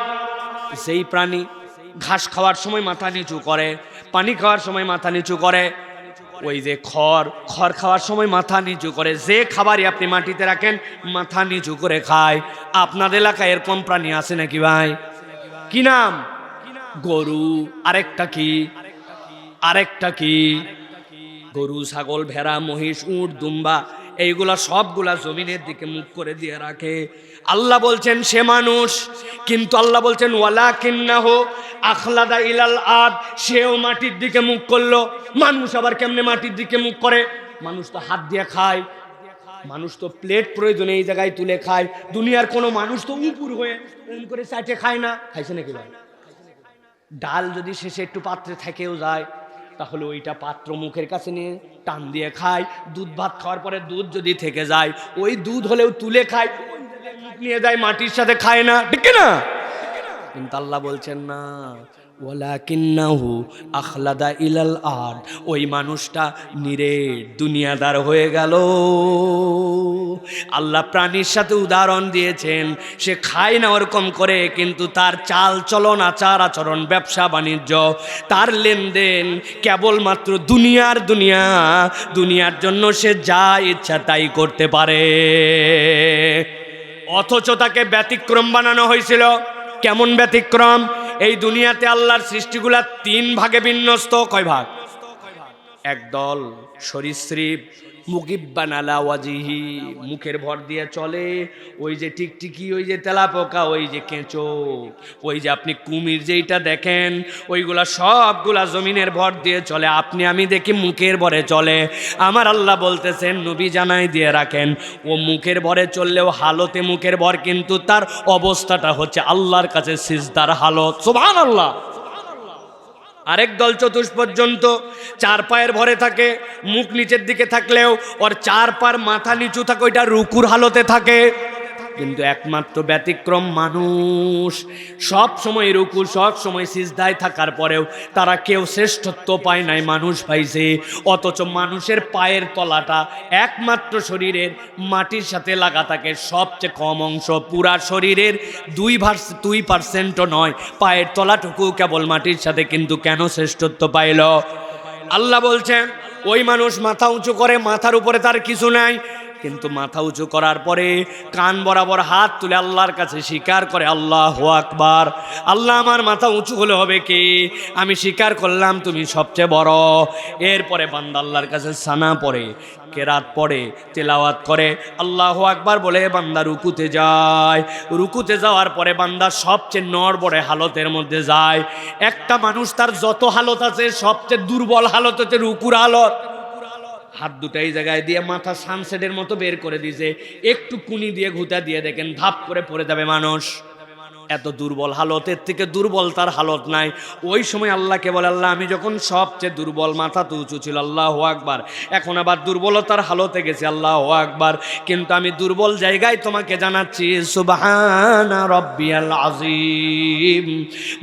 সেই প্রাণী ঘাস খাওয়ার সময় মাথা নিচু করে, পানি খাওয়ার সময় মাথা নিচু করে, ওই যে খড় খাওয়ার সময় মাথা নিচু করে, যে খাবারই আপনি মাটিতে রাখেন মাথা নিচু করে খায়। আপনাদের এলাকায় এরকম প্রাণী আছে নাকি ভাই? কি নাম? গরু। আরেকটা কি? আরেকটা কি? গরু, ছাগল, ভেড়া, মহিষ, উট, দুম্বা, এইগুলা সবগুলা জমিনের দিকে মুখ করে দিয়ে রাখে। আল্লাহ বলছেন সে মানুষ, কিন্তু আল্লাহ বলছেন ওয়ালাকিন্নাহু আখলাদা ইলাল আরদ, সেও মাটির দিকে মুখ করলো। মানুষ আবার কেমনে মাটির দিকে মুখ করে? মানুষ তো হাত দিয়ে খায়, মানুষ তো প্লেট প্রয়োজনে এই জায়গায় তুলে খায়। দুনিয়ার কোনো মানুষ তো উপর হয়ে এরকম করে চাটে খায় না। খাইছে নাকি ভাই? ডাল যদি শেষে একটু পাত্রে থেকেও যায়, তাহলে ওইটা পাত্র মুখের কাছে নিয়ে টান দিয়ে খায়। দুধ ভাত খাওয়ার পরে দুধ যদি থেকে যায়, ওই দুধ হলেও তুলে খায়, মুখ নিয়ে যায়, মাটির সাথে খায় না, ঠিক না? কিন্তু আল্লাহ বলছেন না, ওয়ালাকিন্নাহু আখলাদা ইলাল আরদ, ওই মানুষটা নিরেট দুনিয়াদার হয়ে গেল। আল্লাহ প্রাণীর সাথে উদাহরণ দিয়েছেন, সে খায় না ওরকম করে, কিন্তু তার চাল চলন, আচার আচরণ, ব্যবসা বাণিজ্য, তার লেনদেন কেবলমাত্র দুনিয়ার জন্য সে যা ইচ্ছা তাই করতে পারে। অথচ তাকে ব্যতিক্রম বানানো হয়েছিল। কেমন ব্যতিক্রম? এই দুনিয়াতে আল্লাহর সৃষ্টিগুলা 3 ভাগে বিন্যস্ত। কয় ভাগ? একদল সরীসৃপ, মুকিব্বান আলা ওয়াজিহি, মুখের ভর দিয়ে চলে। ওই যে টিকটিকি, ওই যে তেলাপোকা, ওই যে কেঁচো, ওই যে আপনি কুমির যেইটা দেখেন, ওইগুলা সবগুলা জমিনের ভর দিয়ে চলে, আপনি আমি দেখি মুখের ভরে চলে। আমার আল্লাহ বলতেছেন নবী জানাই দিয়ে রাখেন, ও মুখের ভরে চললেও হালতে মুখের ভর, কিন্তু তার অবস্থাটা হচ্ছে আল্লাহর কাছে সিজদার হালত। সুবহানাল্লাহ। আরেক দল চতুষ পর্যন্ত চার পায়ের ভরে থাকে, মুখ নিচের দিকে থাকলেও ওর চার পার মাথা নিচু থাকে, ওইটা রুকুর হালতে থাকে। কিন্তু একমাত্র ব্যতিক্রম মানুষ, সব সময় রুকু, সব সময় সিজদায় থাকার পরেও তারা কেউ শ্রেষ্ঠত্ব পায় নাই, মানুষ পাইছে। অথচ মানুষের পায়ের তলাটা একমাত্র শরীরের মাটির সাথে লাগা থাকে, সবচেয়ে কম অংশ, পুরা শরীরের 2% নয়, পায়ের তলাটুকু কেবল মাটির সাথে। কিন্তু কেন শ্রেষ্ঠত্ব পাইল? আল্লাহ বলছেন ওই মানুষ মাথা উঁচু করে, মাথার উপরে তার কিছু নাই, কিন্তু মাথা উঁচু করার পরে কান বরাবর হাত তুলে আল্লাহর কাছে স্বীকার করে, আল্লাহু আকবার, আল্লাহ আমার মাথা উঁচু হলে হবে কি, আমি স্বীকার করলাম তুমি সবচেয়ে বড়। এরপরে বান্দা আল্লাহর কাছে সানা পড়ে, কেরাত পড়ে, তেলাওয়াত করে, আল্লাহু আকবার বলে বান্দা রুকুতে যায়। রুকুতে যাওয়ার পরে বান্দা সবচেয়ে নড়বড়ে হালতের মধ্যে যায়। একটা মানুষ তার যত হালত আছে সবচেয়ে দুর্বল হালত হচ্ছে রুকুর হালত। হাত দুটা এই জায়গায় দিয়ে মাথা সানসেটের মতো বের করে দিয়েছে, একটু কুনি দিয়ে ঘুতা দিয়ে দেখেন ধাপ করে পড়ে যাবে মানুষ। এত দুর্বল হালতের থেকে দুর্বল তার হালত নাই। ওই সময় আল্লাহকে বলে, আল্লাহ আমি যখন সবচেয়ে দুর্বল, মাথা তো উঁচু ছিল, আল্লাহু আকবার, এখন আবার দুর্বলতার হালতে গেছি, আল্লাহু আকবার, কিন্তু আমি দুর্বল জায়গায় তোমাকে জানাচ্ছি সুবহানা রাব্বিয়াল আযীম,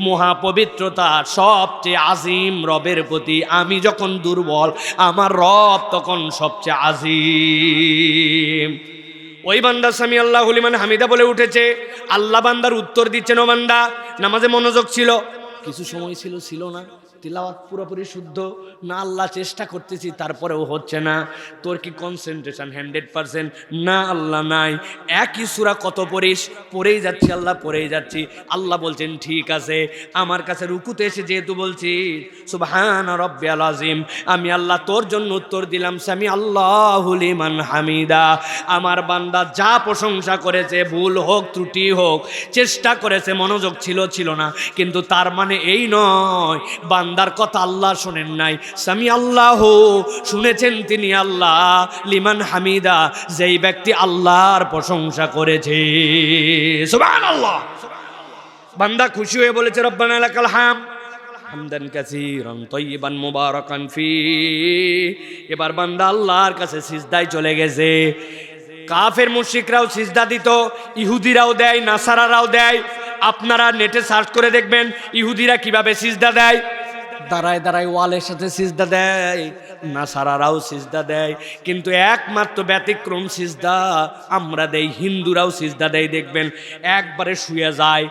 মহাপবিত্রতা সবচেয়ে আজিম রবের প্রতি। আমি যখন দুর্বল, আমার রব তখন সবচেয়ে আজিম। ওই বান্দা সামি আল্লাহু লিমান হামিদা বলে উঠেছে, আল্লাহ বান্দার উত্তর দিচ্ছেন, ও বান্দা নামাজে মনোযোগ ছিল, কিছু সময় ছিল না, তিলাওয়াত পুরোপুরি শুদ্ধ না, আল্লাহ চেষ্টা করতেছি তারপরেও হচ্ছে না, তোর কি কনসেন্ট্রেশন 100%? না আল্লাহ নাই। একই সূরা কত পড়িস? পড়েই যাচ্ছি আল্লাহ, পড়েই যাচ্ছি। আল্লাহ বলছেন ঠিক আছে, আমার কাছে রুকুতে এসে যেহেতু বলছি সুবহানা রাব্বিয়াল আযীম, আমি আল্লাহ তোর জন্য উত্তর দিলাম সামি আল্লাহু লিমান হামিদা। আমার বান্দা যা প্রশংসা করেছে, ভুল হোক ত্রুটি হোক, চেষ্টা করেছে, মনোযোগ ছিল না, কিন্তু তার মানে এই নয় বান্দার কথা আল্লাহ শোনেন নাই। সামি আল্লাহ শুনেছেন তিনি আল্লাহ লিমান হামিদা, যেই ব্যক্তি আল্লাহর প্রশংসা করেছে। সুবহানাল্লাহ। বান্দা খুশি হয়ে বলেছে রব্বানা লাকাল হাম হামদান কাসীরান তাইয়িবান মুবারাকান ফি। এবার বান্দা আল্লাহর কাছে সিজদায় চলে গেছে। কাফের মুশরিকরাও সিজদা দিত, ইহুদিরাও দেয়, নাসারারাও দেয়। আপনারা নেটে সার্চ করে দেখবেন ইহুদিরা কিভাবে সিজদা দেয়। দাঁড়ায় দাঁড়ায় ওয়ালের সাথে সিজদা দেয়, নাসারারাও সিজদা দেয়, কিন্তু একমাত্র ব্যতিক্রম সিজদা আমরা দেই, হিন্দুরাও সিজদা দেয়। দেখবেন একবারে শুয়ে যায়,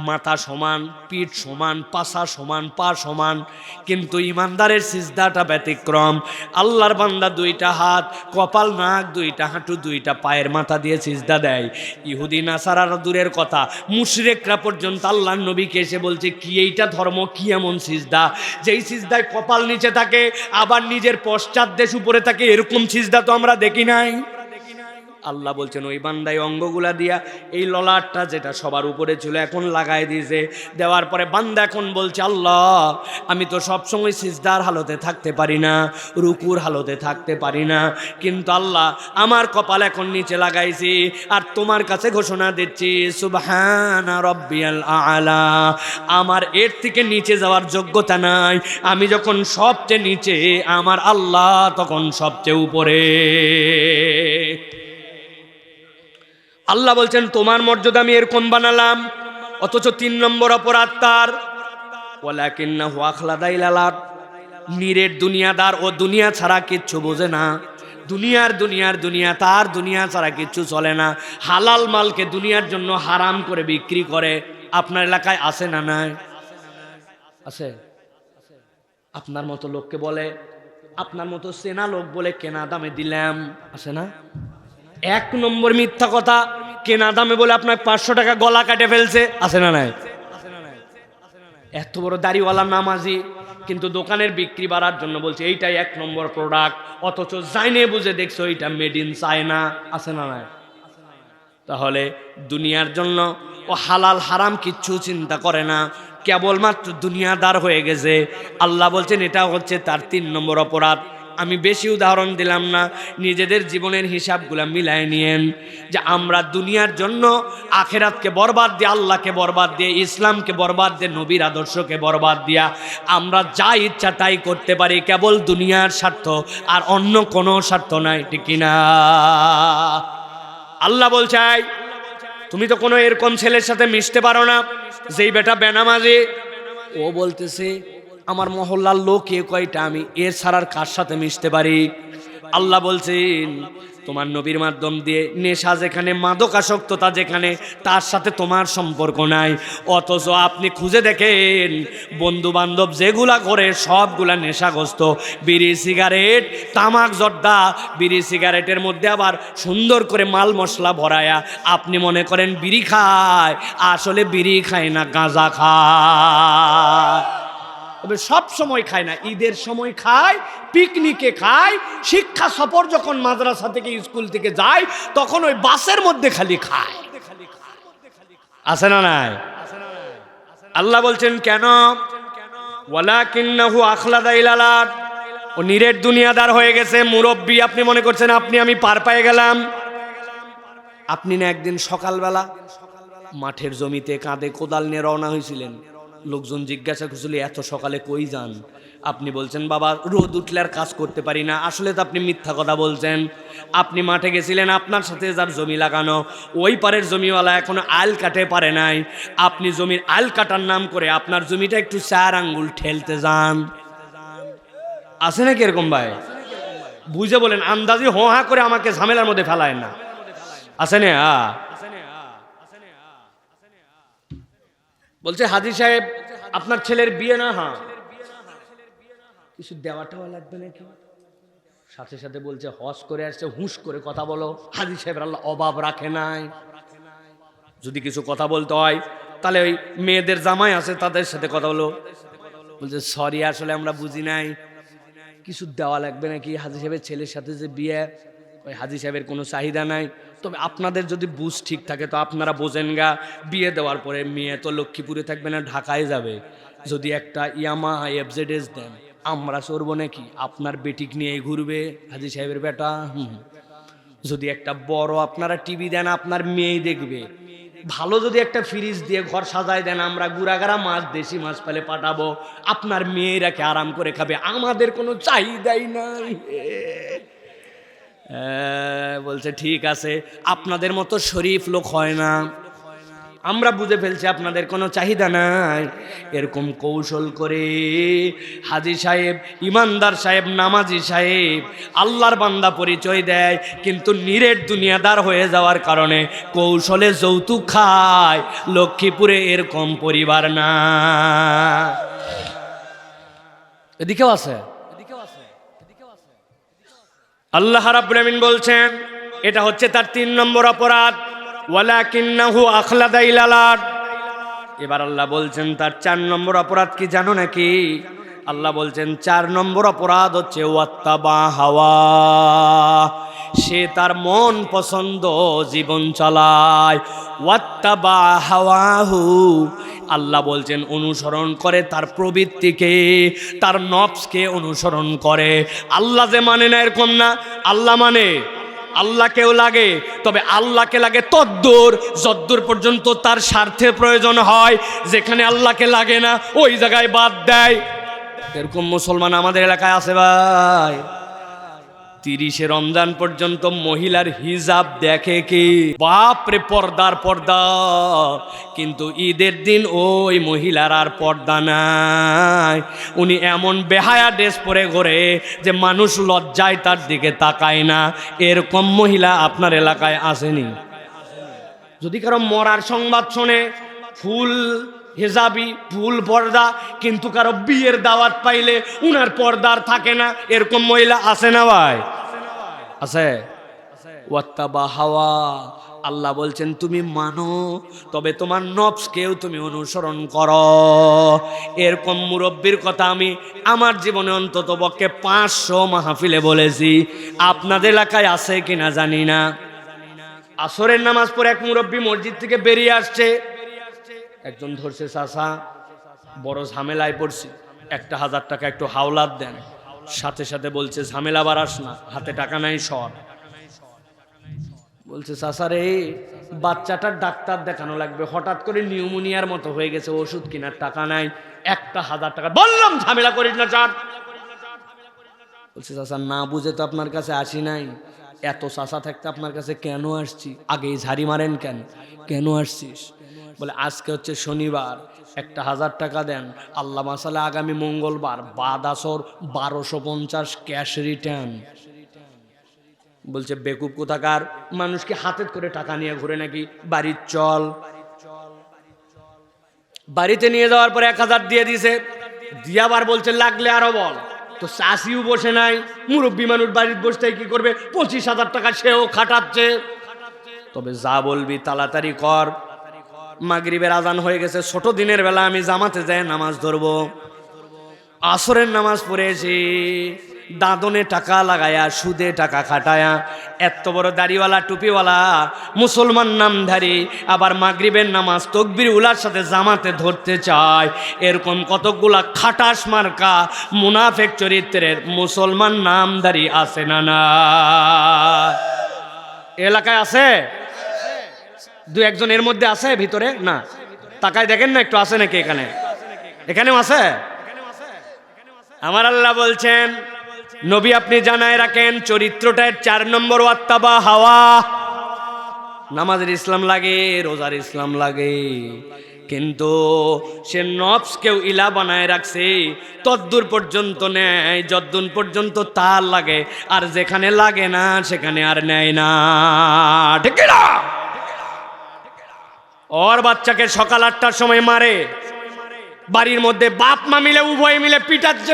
মাথা সমান, পিঠ সমান, পাছা সমান, পা সমান, কিন্তু ইমানদারের সিজদাটা ব্যতিক্রম। আল্লাহর বান্দা দুইটা হাত, কপাল, নাক, দুইটা হাঁটু, দুইটা পায়ের মাথা দিয়ে সিজদা দেয়। ইহুদি নাসারারা দূরের কথা, মুশরিকরা পর্যন্ত আল্লাহর নবীকে এসে বলছে কি এইটা ধর্ম, কি এমন সিজদা যেই সিজদায় কপাল নিচে থাকে আবার নিজের পশ্চাৎ দেশ উপরে থাকে, এরকম সিজদা তো আমরা দেখি নাই। আল্লাহ বলছেন ওই বান্দায় অঙ্গগুলা দিয়া এই ললাটটা যেটা সবার উপরে ছিল এখন লাগাই দিয়েছে। দেওয়ার পরে বান্দা এখন বলছে আল্লাহ আমি তো সবসময় সিজদার হালতে থাকতে পারি না, রুকুর হালতে থাকতে পারি না, কিন্তু আল্লাহ আমার কপাল এখন নিচে লাগাইছি আর তোমার কাছে ঘোষণা দিচ্ছি সুবহানা রাব্বিয়াল আ'লা, আমার এর থেকে নিচে যাওয়ার যোগ্যতা নাই। আমি যখন সবচেয়ে নিচে, আমার আল্লাহ তখন সবচেয়ে উপরে। আল্লাহ বলছেন তোমার মর্যাদা আমি এরকম বানালাম, অথচ 3 নম্বর অপরাধ তার ওয়ালাকিন্নাহু আখলাদা ইলালাত, নিরেট দুনিয়াদার, ও দুনিয়া ছাড়া কিচ্ছু বোঝে না। দুনিয়া তার, দুনিয়া ছাড়া কিচ্ছু চলে না। হালাল মালকে দুনিয়ার জন্য হারাম করে বিক্রি করে। আপনার এলাকায় আছে না নাই? আছে। আপনার মতো লোককে বলে, আপনার মতো চেনা লোক বলে কেনা দামে দিলাম, আছে না? 1 নম্বর মিথ্যা কথা, কেনা দামে বলে আপনার 500 টাকা গলা কাটে ফেলছে, আছে না নাই? এত বড় দাড়িওয়ালা নামাজি কিন্তু দোকানের বিক্রি বাড়ার জন্য বলছে এইটাই 1 নম্বর প্রোডাক্ট, অথচ জাইনে বুঝে দেখছো এটা মেড ইন চায়না। আছে না নাই? তাহলে দুনিয়ার জন্য ও হালাল হারাম কিচ্ছু চিন্তা করে না, কেবলমাত্র দুনিয়াদার হয়ে গেছে। আল্লাহ বলছেন এটা হচ্ছে তার 3 নম্বর অপরাধ। আমি বেশি উদাহরণ দিলাম না, নিজেদের জীবনের হিসাবগুলা মিলায় নিয়েন যে আমরা দুনিয়ার জন্য আখেরাতকে বরবাদ দিয়ে, আল্লাহকে বরবাদ দিয়ে, ইসলামকে বরবাদ দিয়ে, নবীর আদর্শকে বরবাদ দিয়া আমরা যা ইচ্ছা তাই করতে পারি, কেবল দুনিয়ার স্বার্থ আর অন্য কোনো স্বার্থ নাই, ঠিক কিনা? আল্লাহ বলছে তুমি তো কোনো এরকম ছেলের সাথে মিশতে পারো না যেই বেটা বেনামাজি। ও বলতেছে আমার মহল্লার লোক এ কয়টা, আমি এর ছাড়ার কার সাথে মিশতে পারি? আল্লাহ বলছেন তোমার নবীর মাধ্যম দিয়ে নেশা যেখানে, মাদকাসক্ততা যেখানে, তার সাথে তোমার সম্পর্ক নাই। অথচ আপনি খুঁজে দেখেন বন্ধু বান্ধব যেগুলা করে সবগুলা নেশাগ্রস্ত। বিড়ি সিগারেট, তামাক জর্দা, বিড়ি সিগারেটের মধ্যে আবার সুন্দর করে মাল মশলা ভরায়া আপনি মনে করেন বিড়ি খায়, আসলে বিড়ি খায় না, গাঁজা খায়। তবে সব সময় খায় না, ঈদের সময় খায়, পিকনিকে খায়, শিক্ষা সফর যখন মাদ্রাসা থেকে স্কুল থেকে যায় তখন ওই বাসের মধ্যে খালি খায়। আছে না নাই? আল্লাহ বলছেন কেন? ওয়ালাকিন্নাহু আখলাদা ইলালাত, ও নিরেট দুনিয়াদার হয়ে গেছে, মুরব্বী। আপনি মনে করছেন আমি পার পেয়ে গেলাম। আপনি না একদিন সকালবেলা মাঠের জমিতে কাঁধে কোদাল নিয়ে রওনা হয়েছিলেন, লোকজন জিজ্ঞাসা করছিল এত সকালে কই যান? আপনি বলছেন বাবা রোদ উঠলে আর কাজ করতে পারি না। আসলে তো আপনি মিথ্যা কথা বলছেন। আপনি মাঠে গেছিলেন, আপনার সাথে যার জমি লাগানো ওই পারের জমিওয়ালা এখনো আল কাটে পারে নাই, আপনি জমির আল কাটার নাম করে আপনার জমিটা একটু 4 আঙ্গুল ঠেলতে যান। আছে নাকি এরকম ভাই? বুঝে বলেন, আন্দাজি হো হা করে আমাকে ঝামেলার মধ্যে ফেলায় না। আছে না? বলছে হাজী সাহেব আপনার ছেলের বিয়ে না? হ্যাঁ। কিছু দেওয়াটাও লাগবে নাকি? সাথে সাথে বলছে হজ করে আসছে, হুঁশ করে কথা বলো। হাজী সাহেব আল্লাহ অভাব রাখে নাই। যদি কিছু কথা বলতে হয় তাহলে ওই মেয়েদের জামাই আছে তাদের সাথে কথা বলো। বলছে সরি আসলে আমরা বুঝি নাই। কিছু দেওয়া লাগবে নাকি? হাজী সাহেবের ছেলের সাথে যে বিয়ে, ওই হাজী সাহেবের কোনো চাহিদা নাই। তবে আপনাদের যদি বুঝ ঠিক থাকে তো আপনারা বোঝেন গা, বিয়ে দেওয়ার পরে মেয়ে তো লক্ষ্মীপুরে থাকবে না, ঢাকায় যাবে। যদি একটা ইয়ামাহা এফজেডএস দেন আমরা চড়বো নাকি? আপনার বেটিক নিয়ে ঘুরবে হাজী সাহেবের বেটা। যদি একটা বড় আপনারা টিভি দেন আপনার মেয়ে দেখবে। ভালো যদি একটা ফ্রিজ দিয়ে ঘর সাজায় দেন আমরা গুড়াগাড়া মাছ, দেশি মাছ পেলে পাঠাবো, আপনার মেয়েরাকে আরাম করে খাবে, আমাদের কোনো চাহিদাই নাই। বলছে ঠিক আছে, আপনাদের মতো শরীফ লোক হয় না, আমরা বুঝে ফেলছি আপনাদের কোনো চাহিদা নাই। এরকম কৌশল করে হাজী সাহেব, ইমানদার সাহেব, নামাজি সাহেব, আল্লাহর বান্দা পরিচয় দেয়, কিন্তু নিরেট দুনিয়াদার হয়ে যাওয়ার কারণে কৌশলে যৌতুক খায়। লক্ষ্মীপুরে এরকম পরিবার না। এদিকেও আছে। আল্লাহ রাব্বুল আমিন বলছেন এটা হচ্ছে তার 3 নম্বর অপরাধ। ওয়ালাকিন্নাহু আখলাদা ইলালাত। এবার আল্লাহ বলছেন তার 4 নম্বর অপরাধ কি জানো নাকি? আল্লাহ বলছেন 4 নম্বর অপরাধ হচ্ছে ওয়াত্তাবা হাওয়া। সে তার মন পছন্দ জীবন চালায়। ওয়াত্তাবা হাওয়াহু, আল্লাহ বলছেন অনুসরণ করে তার প্রবৃত্তিকে, তার নফসকে অনুসরণ করে। আল্লাহ যে মানে না এরকম না, আল্লাহ মানে, আল্লাহকেও লাগে, তবে আল্লাহকে লাগে তদ্দূর যদ্দূর পর্যন্ত তার স্বার্থের প্রয়োজন হয়। যেখানে আল্লাহকে লাগে না ওই জায়গায় বাদ দেয়। এরকম মুসলমান আমাদের এলাকায় আছে ভাই। 30শে রমজান পর্যন্ত মহিলার হিজাব দেখে কি বাপরে, পর্দার পর্দা, কিন্তু ঈদের দিন ওই মহিলার আর পর্দা নাই। উনি এমন বেহায়া ড্রেস পরে ঘোরে যে মানুষ লজ্জায় তার দিকে তাকায় না। এরকম মহিলা আপনার এলাকায় আসেনি? যদি কারো মরার সংবাদ শোনে ফুল হেজাবি, ফুল পর্দা, কিন্তু কারো বিয়ের দাওয়াত পাইলে উনার পর্দার থাকে না, এরকম মহিলা আছে না ভাই? আছে। ওয়াত্তাবা হাওয়া, আল্লাহ বলছেন তুমি মানো, তবে তোমার নফসকেও তুমি অনুসরণ করো। এরকম মুরব্বির কথা আমি আমার জীবনে অন্তত পক্ষে 500 মাহফিলে বলেছি। আপনাদের এলাকায় আছে কিনা জানি না। আসরের নামাজ পড়ে এক মুরব্বি মসজিদ থেকে বেরিয়ে আসছে, একজন ধরছে, চাচা বড় ঝামেলায় পড়ছি, 1000 টাকা একটু হাওলাত দেন। সাথে সাথে বলছে ঝামেলা বাড়াস না, হাতে টাকা নাই সর। বলছে চাচা রে, বাচ্চাটার ডাক্তার দেখানো লাগবে, হঠাৎ করে নিউমোনিয়ার মতো হয়ে গেছে, ওষুধ কেনার টাকা নাই, 1000 টাকা। বললাম ঝামেলা করিস না, চার। বলছে চাচা না বুঝে তো আপনার কাছে আসি নাই, এত চাচা থাকতে আপনার কাছে কেন আসছি? আগেই ঝাড়ি মারেন কেন? কেন আসছিস? বলে আজকে হচ্ছে শনিবার, 1000 টাকা দেন, আল্লাহ মাসালে আগামী মঙ্গলবার বাদ আসর 1250 ক্যাশ রিটার্ন। বলছে বেকুব কোথাকার, মানুষকে হাতে করে টাকা নিয়ে ঘুরে নাকি? বাড়ির চল। বাড়িতে নিয়ে যাওয়ার পরে 1000 দিয়ে দিছে, দিয়ে আবার বলছে লাগলে আরো বল। তো চাষিও বসে নাই, মুরব্বী মানুষ বাড়িতে বসতে কি করবে? 25,000 টাকা সেও খাটাচ্ছে। তবে যা বলবি তাড়াতাড়ি কর, মাগরিবের আজান হয়ে গেছে। ছোট দিনের বেলা আমি জামাতে যাই নামাজ ধরবো, আসরের নামাজ পড়েছি, দাদনে টাকা লাগায়া, সুদে টাকা খাটায়া, এত বড় দাড়িওয়ালা টুপিওয়ালা মুসলমান নামধারী, আবার মাগরিবের নামাজ তকবির উলার সাথে জামাতে ধরতে চায়। এরকম কতগুলা খাটাস মার্কা মুনাফেক চরিত্রের মুসলমান নামধারী আছে না? না এলাকায় আছে? 2-1 এর মধ্যে আছে ভিতরে? না, তাকায় দেখেন না একটু, আছে নাকি এখানে? এখানেও আছে। আমার আল্লাহ বলছেন নবী আপনি জানায় রাখেন, চরিত্রটার 4 নম্বর ওয়াত্তাবা হাওয়া। নামাজের ইসলাম লাগে, রোজার ইসলাম লাগে, কিন্তু সে নফসকেও ইলা বানায় রাখছে। তদ্দূর পর্যন্ত নেয় যদ্দূর পর্যন্ত তার লাগে, আর যেখানে লাগে না সেখানে আর নেয় না। ঠিক না? ওর বাচ্চাকে সকাল 8টার সময় মারে, বাড়ির মধ্যে বাপ মা মিলে উভয় মিলে পিটাচ্ছে।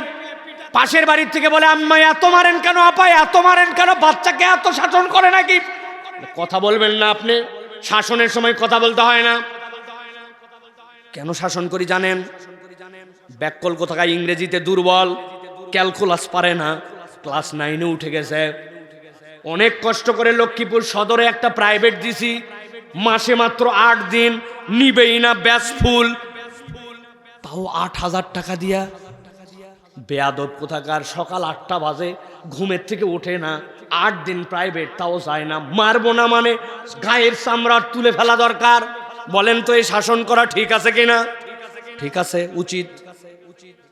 পাশের বাড়ির থেকে বলে আম্মা এত মারেন কেন, আপা এত মারেন কেন, বাচ্চাকে এত শাসন করে নাকি? কথা বলবেন না আপনি, শাসনের সময় কথা বলতে হয় না। কেন শাসন করি জানেন? ব্যাককল কোথাকার ইংরেজিতে দুর্বল, ক্যালকুলাস পারে না, ক্লাস 9-এ উঠে গেছে। অনেক কষ্ট করে লক্ষ্মীপুর সদরে একটা প্রাইভেট দিছি, মাসে মাত্র 8 দিন, নিবেই না ব্যাস ফুল, তাও 8,000 টাকা দিয়া। বেয়াদব কোথাকার, সকাল 8টা বাজে ঘুমের থেকে ওঠে না, 8 দিন প্রাইভেট, তাও যায় না। মারবো না মানে গায়ের চামড়া তুলে ফেলা দরকার। বলেন তো এই শাসন করা ঠিক আছে কিনা? ঠিক আছে, উচিত।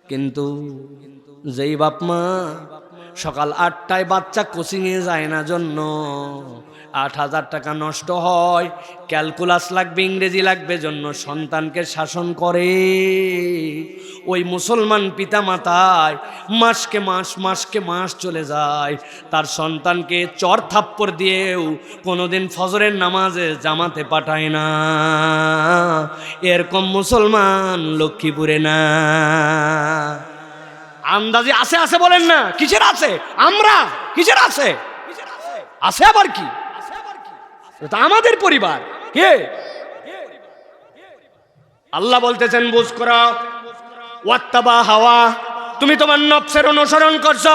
কিন্তু যেই বাপ মা সকাল 8টায় বাচ্চা কোচিংয়ে যায় না জন্য 8,000 টাকা নষ্ট হয়, ক্যালকুলাস লাগবে, ইংরেজি লাগবে জন্য সন্তানকে শাসন করে, ওই মুসলমান পিতা মাতায় মাসকে মাস চলে যায়, তার সন্তানকে চর থাপ্পড় দিয়েও কোনোদিন ফজরের নামাজে জামাতে পাঠায় না। এরকম মুসলমান লক্ষ্মীপুরে না। আন্দাজে আছে বলেন না, কিসের আছে? আমরা কিসের আছে? আছে আবার কি? আমাদের পরিবার কে? আল্লাহ বলতেছেন বুঝ করো, ওয়াত্তাবা হাওয়া, তুমি তোমার নফসের অনুসরণ করছো।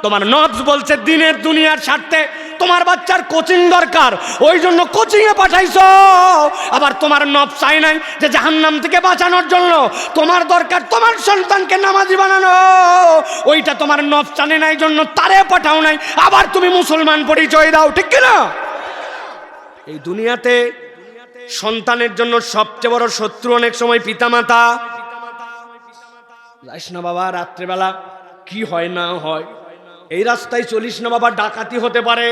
তোমার নফস বলছে দিনের দুনিয়ার স্বার্থে তোমার বাচ্চার কোচিং দরকার, ওই জন্য কোচিং এ পাঠাইছো। আবার তোমার নফস চাই নাই যে জাহান্নাম থেকে বাঁচানোর জন্য তোমার দরকার তোমার সন্তানকে নামাজি বানানো, ওইটা তোমার নফস চানে নাই জন্য তারে পাঠাও নাই, আবার তুমি মুসলমান পরিচয় দাও। ঠিক কিনা? এই দুনিয়াতে সন্তানের জন্য সবচেয়ে বড় শত্রু অনেক সময় পিতামাতা। যাইস না বাবা রাত্রেবেলা, কি হয় না হয়, এই রাস্তায় চলিস না বাবা, ডাকাতি হতে পারে,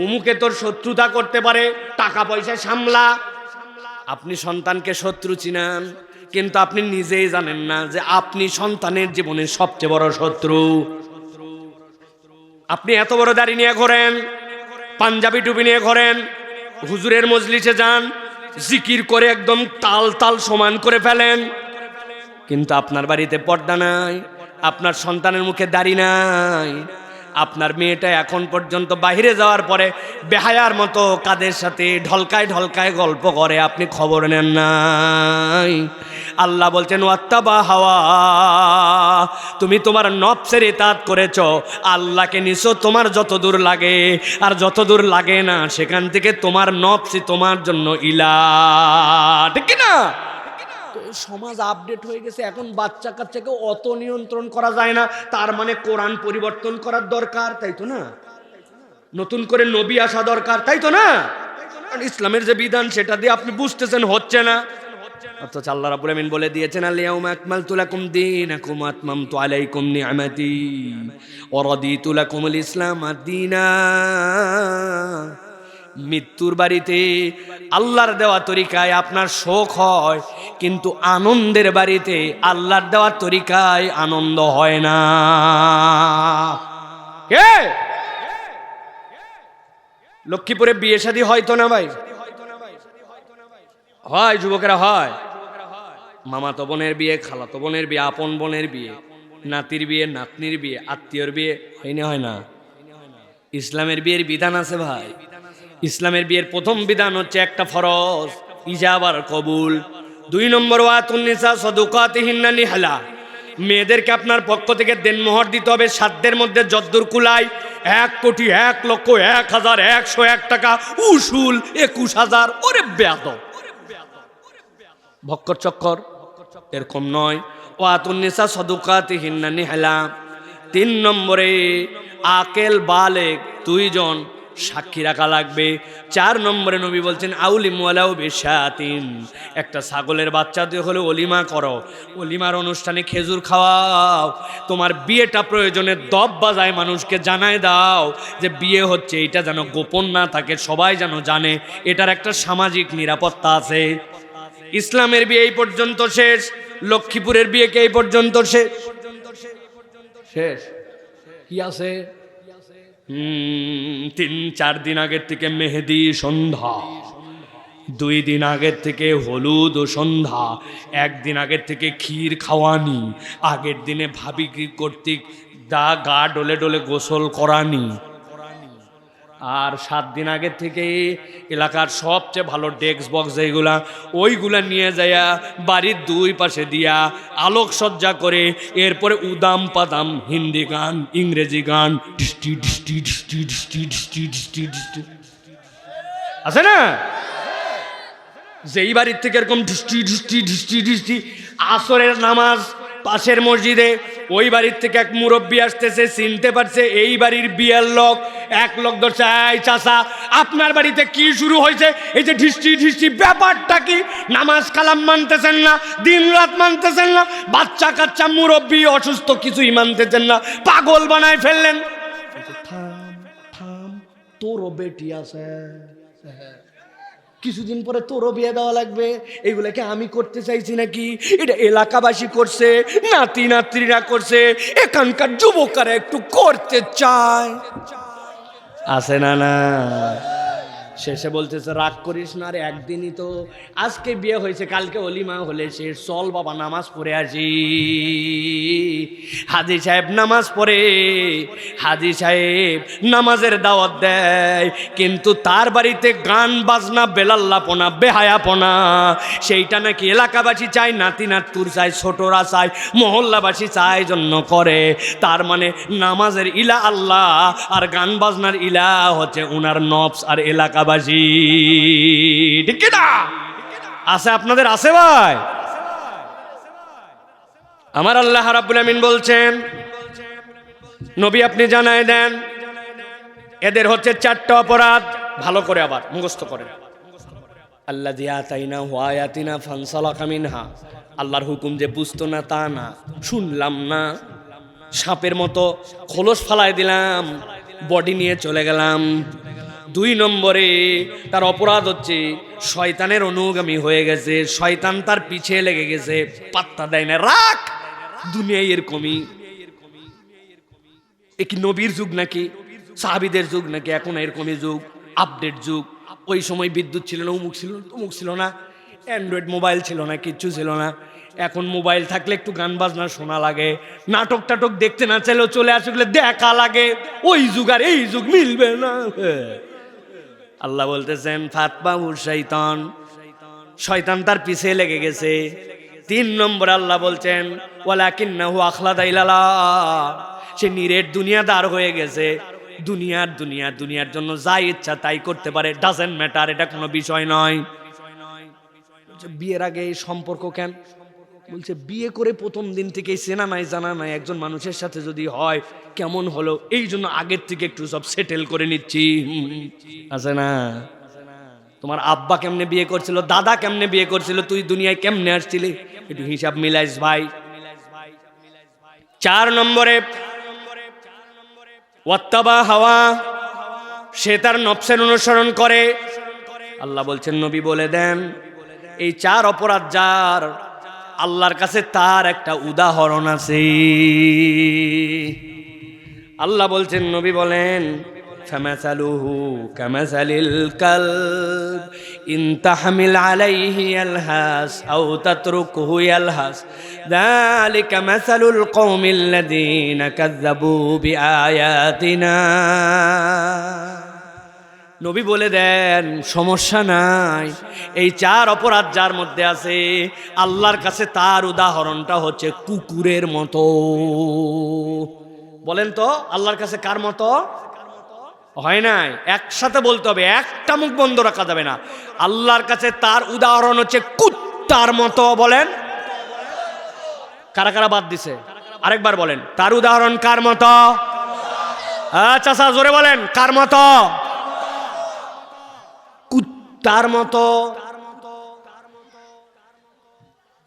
উমুকে তোর শত্রুতা করতে পারে, টাকা পয়সা সামলা। আপনি সন্তানকে শত্রু চিনান, কিন্তু আপনি নিজেই জানেন না যে আপনি সন্তানের জীবনের সবচেয়ে বড় শত্রু। আপনি এত বড় দাড়ি নিয়ে ঘোরেন, পাঞ্জাবি টুপি নিয়ে ঘোরেন, হুজুরের মজলিসে যান, জিকির করে একদম তাল সমান করে ফেলেন, কিন্তু আপনার বাড়িতে পর্দা নাই, আপনার সন্তানের মুখে দাড়ি নাই, আপনার মেয়েটা এখন পর্যন্ত বাইরে যাওয়ার পরে বেহায়ার মতো কাদের সাথে ঢলকায় ঢলকায় গল্প করে, আপনি খবর নেন নাই। আল্লাহ বলছেন ওয়াত্তাবা হাওয়া, তুমি তোমার নফসের ইতাআত করেছো, আল্লাহকে নিছো তোমার যত দূর লাগে, আর যত দূর লাগে না সেখান থেকে তোমার নফসই তোমার জন্য ইলাহ, ঠিক না? সমাজ আপডেট হয়ে গেছে, এখন বাচ্চা কাচ্চাকে অত নিয়ন্ত্রণ করা যায় না, তার মানে কোরআন পরিবর্তন করার দরকার, তাই তো না? নতুন করে নবী আসা দরকার, তাই তো না? ইসলামের যে বিধান সেটা দিয়ে আপনি বুঝতেছেন হচ্ছে না, অথচ আল্লাহ রাব্বুল আমিন বলে দিয়েছেন আল-ইয়াউমা আকমালতু লাকুম দীনাকুম ওয়া আতমামতু আলাইকুম নি'মাতি ওয়া রাদিতু লাকুমুল ইসলাম দীনা। মৃত্যুর বাড়িতে আল্লাহর দেওয়া তরিকায় আপনার শোক হয়, কিন্তু আনন্দের বাড়িতে আল্লাহর দেওয়া তরিকায় আনন্দ হয় না। কে লক্ষ্মীপুরে বিয়ে শাদী হয়তো না ভাই? হয়, যুবকেরা হয়। মামাতো বোনের বিয়ে, খালাতো বোনের বিয়ে, আপন বোনের বিয়ে, নাতির বিয়ে, নাতনির বিয়ে, আত্মীয়র বিয়ে হয় না? ইসলামের বিয়ের বিধান আছে ভাই। ইসলামের বিয়ের প্রথম বিধান হচ্ছে একটা ফরজ, ইজাব আর কবুল। 2 নম্বর ওয়াতুন নিসা সাদুকাতিহিন্না নিহলা, মেয়েদেরকে আপনার পক্ষ থেকে দেনমোহর দিতে হবে সাধ্যের মধ্যে যদ্দুর কুলায়। 1 কোটি 1 লক্ষ 1,000 101 টাকা উসুল 21,000। ওরে বেয়াদব, ভক্কর চক্কর, এরকম নয়। ওয়াতুন নিসা সাদুকাতিহিন্না নিহলা। 3 নম্বরে আকেল বালেগ 2 জন সাক্ষী রাখা লাগবে। 4 নম্বরে নবী বলছেন আউলিম ওয়ালাউ বিশাতিন, একটা ছাগলের বাচ্চা দিয়ে হলে অলিমা করো, অলিমার অনুষ্ঠানে খেজুর খাওয়াও। তোমার বিয়েটা প্রয়োজনে দব বাজায় মানুষকে জানায় দাও যে বিয়ে হচ্ছে, এটা যেন গোপন না থাকে, সবাই যেন জানে, এটার একটা সামাজিক নিরাপত্তা আছে। ইসলামের বিয়ে এই পর্যন্ত শেষ, লক্ষ্মীপুরের বিয়ে কে এই পর্যন্ত শেষ? কি আছে? 3-4 দিন আগের থেকে মেহেদি সন্ধ্যা, 2 দিন আগের থেকে হলুদ ও সন্ধ্যা, 1 দিন আগের থেকে ক্ষীর খাওয়ানি, আগের দিনে ভাবি কর্তৃক গা ডলে ডলে গোসল করানি, আর 7 দিন আগের থেকে এলাকার সবচেয়ে ভালো ডেস্ক বক্স যেগুলা, ওইগুলা নিয়ে যায়া বাড়ির 2 পাশে দিয়া আলোকসজ্জা করে, এরপরে উদাম পাদাম হিন্দি গান, ইংরেজি গান, আছে না? যেই বাড়ির থেকে এরকম আসরের নামাজ পাশের মসজিদে, ওই বাড়ির থেকে এক মুরব্বী আসতেছে, চিনতে পারছে এই বাড়ির বিয়ের লোক। 1 লোক ধরছে, এই চাচা আপনার বাড়িতে কি শুরু হয়েছে? এই যে ঢিস্টি ঢিস্টি, ব্যাপারটা কি? নামাজ কালাম মানতেছেন না, দিন রাত মানতেছেন না, বাচ্চা কাচ্চা মুরব্বী অসুস্থ কিছুই মানতেছেন না, পাগল বানায় ফেললেন। থাম, তোরও বেটি আছে, কিছুদিন পরে তোরও বিয়ে দেওয়া লাগবে। এগুলাকে আমি করতে চাইছি নাকি? এটা এলাকাবাসী করছে, নাতি নাতনিরা করছে, এখানকার যুবকরা একটু করতে চায়, আছে না? না, শেষে বলতেছে রাগ করিস না রে, একদিনই তো, আজকে বিয়ে হয়েছে, কালকে অলিমা হলে শেষ, চল বাবা নামাজ পড়ে আসি। হাজী সাহেব নামাজ পড়ে, হাজী সাহেব নামাজের দাওয়াত দেয়, কিন্তু তার বাড়িতে গান বাজনা, বেলাল্লাপনা, বেহায়াপনা, সেইটা নাকি এলাকাবাসী চায়, নাতি নাত্তুর চায়, ছোটরা চায়, মহল্লাবাসী চায়, জন্য করে। তার মানে নামাজের ইলা আল্লাহ, আর গান বাজনার ইলা হচ্ছে উনার নফস আর এলাকাবাসী, ঠিক না? আছে আপনাদের, আছে ভাই? আমার আল্লাহ রাব্বুল আমিন বলছেন, নবী আপনি জানায় দেন, এদের হচ্ছে 4টা অপরাধ, ভালো করে আবার মুখস্থ করেন। আল্লাযী আতাইনাহু আয়াতিনা ফানসালাকা মিনহা, আল্লাহর হুকুম যে বুঝতো না তা না, শুনলাম না, সাপের মতো খোলস ফালাই দিলাম, বডি নিয়ে চলে গেলাম। 2 নম্বরে তার অপরাধ হচ্ছে শয়তানের অনুগামী হয়ে গেছে, শয়তান তার পিছে লেগে গেছে, পাত্তা দেয় না, রাখ, দুনিয়ায় এরকমই। এ কি নবীর যুগ নাকি, সাহাবীদের যুগ নাকি? এখন এরকমই যুগ, আপডেট যুগ। ওই সময় বিদ্যুৎ ছিল না, অমুক ছিল না, তমুক ছিল না, অ্যান্ড্রয়েড মোবাইল ছিল না, কিচ্ছু ছিল না। এখন মোবাইল থাকলে একটু গান বাজনা শোনা লাগে, নাটক টাটক দেখতে না চাইলেও চলে আসলে দেখা লাগে। ওই যুগ আর এই যুগ মিলবে না। আল্লাহ বলতেছেন ফাতবাহু শয়তান, শয়তান তার পিছে লেগে গেছে। 3 নম্বর আল্লাহ বলছেন ওয়ালাকিন্নাহু আখলাদা ইলাল্লাহ, সে নিরেট দুনিয়াদার হয়ে গেছে। দুনিয়ার জন্য যা ইচ্ছা তাই করতে পারে, ডাজেন্ট ম্যাটার, এটা কোনো বিষয় নয়। বিয়ের আগে এই সম্পর্ক কেন? বলছে বিয়ে করে প্রথম দিন থেকে চেনা নাই জানা নাই একজন মানুষের সাথে যদি হয় কেমন হলো, এই জন্য আগের থেকে একটু সব সেটেল করে নিচ্ছি। আছে না? তোমার আব্বা কেমনে বিয়ে করছিল, দাদা কেমনে বিয়ে করছিল, তুই দুনিয়ায় কেমনে আসছিলি, একটু হিসাব মিলাইস ভাই। 4 নম্বরে ওয়াত্তাবা হাওয়া, সে তার নফসের অনুসরণ করে। আল্লাহ বলছেন নবী বলে দেন এই 4 অপরাধ যার, আল্লাহর কাছে তার একটা উদাহরণ আছে। আল্লাহ বলছেন নবী বলেন ফামাসালুহু কামাসালিল কালব ইন তাহমিল আলাইহি ইয়ালহাস আও তাতরুকুহু ইয়ালহাস যালিকা মাসালুল কওমিল্লাযীনা কাযযাবু বিআয়াতিনা। নবী বলে দেন সমস্যা নাই, এই 4 অপরাধ যার মধ্যে আছে আল্লাহর কাছে তার উদাহরণটা হচ্ছে কুকুরের মতো। বলেন তো আল্লাহর কাছে কার মতো? হয় নাই, একসাথে বলতে হবে, একটা মুখ বন্ধ রাখা যাবে না। আল্লাহর কাছে তার উদাহরণ হচ্ছে কুত্তার মতো। বলেন কারা কারা বাদ দিছে? আরেকবার বলেন তার উদাহরণ কার মতো? আচ্ছা জোরে বলেন কার মতো? কুত্তার মতো।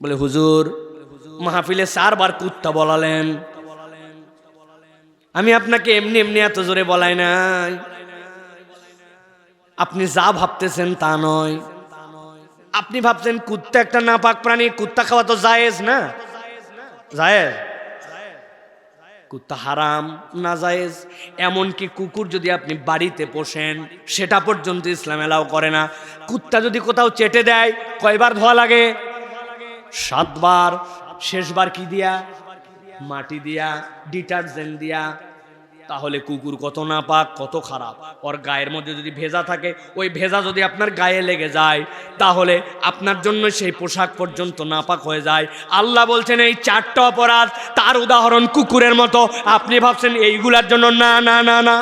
বলে হুজুর মাহফিলে 4 বার কুত্তা বলালেন, আমি আপনাকে এমনি এমনি এত জোরে বলাই নাই, আপনি যা ভাবতেছেন তা নয়। আপনি ভাবছেন কুত্তা একটা নাপাক প্রাণী, কুত্তা খাওয়া তো জায়েজ না? জায়েজ? কুত্তা হারাম না জায়েজ? এমনকি কুকুর যদি আপনি বাড়িতে পোষেন সেটা পর্যন্ত ইসলাম এলাও করে না। কুত্তা যদি কোথাও চেটে দেয় কয়বার ধোয়া লাগে? 7 বার। শেষবার কি দিয়া? মাটি দিয়া, ডিটারজেন্ট দিয়া। তাহলে কুকুর কত নাপাক, কত খারাপ। ওর গায়ের মধ্যে যদি ভেজা থাকে, ওই ভেজা যদি আপনার গায়ে লেগে যায় তাহলে আপনার জন্য সেই পোশাক পর্যন্ত নাপাক হয়ে যায়। আল্লাহ বলছেন এই 4টা অপরাধ তার উদাহরণ কুকুরের মতো। আপনি ভাবছেন এইগুলার জন্য? না না না না,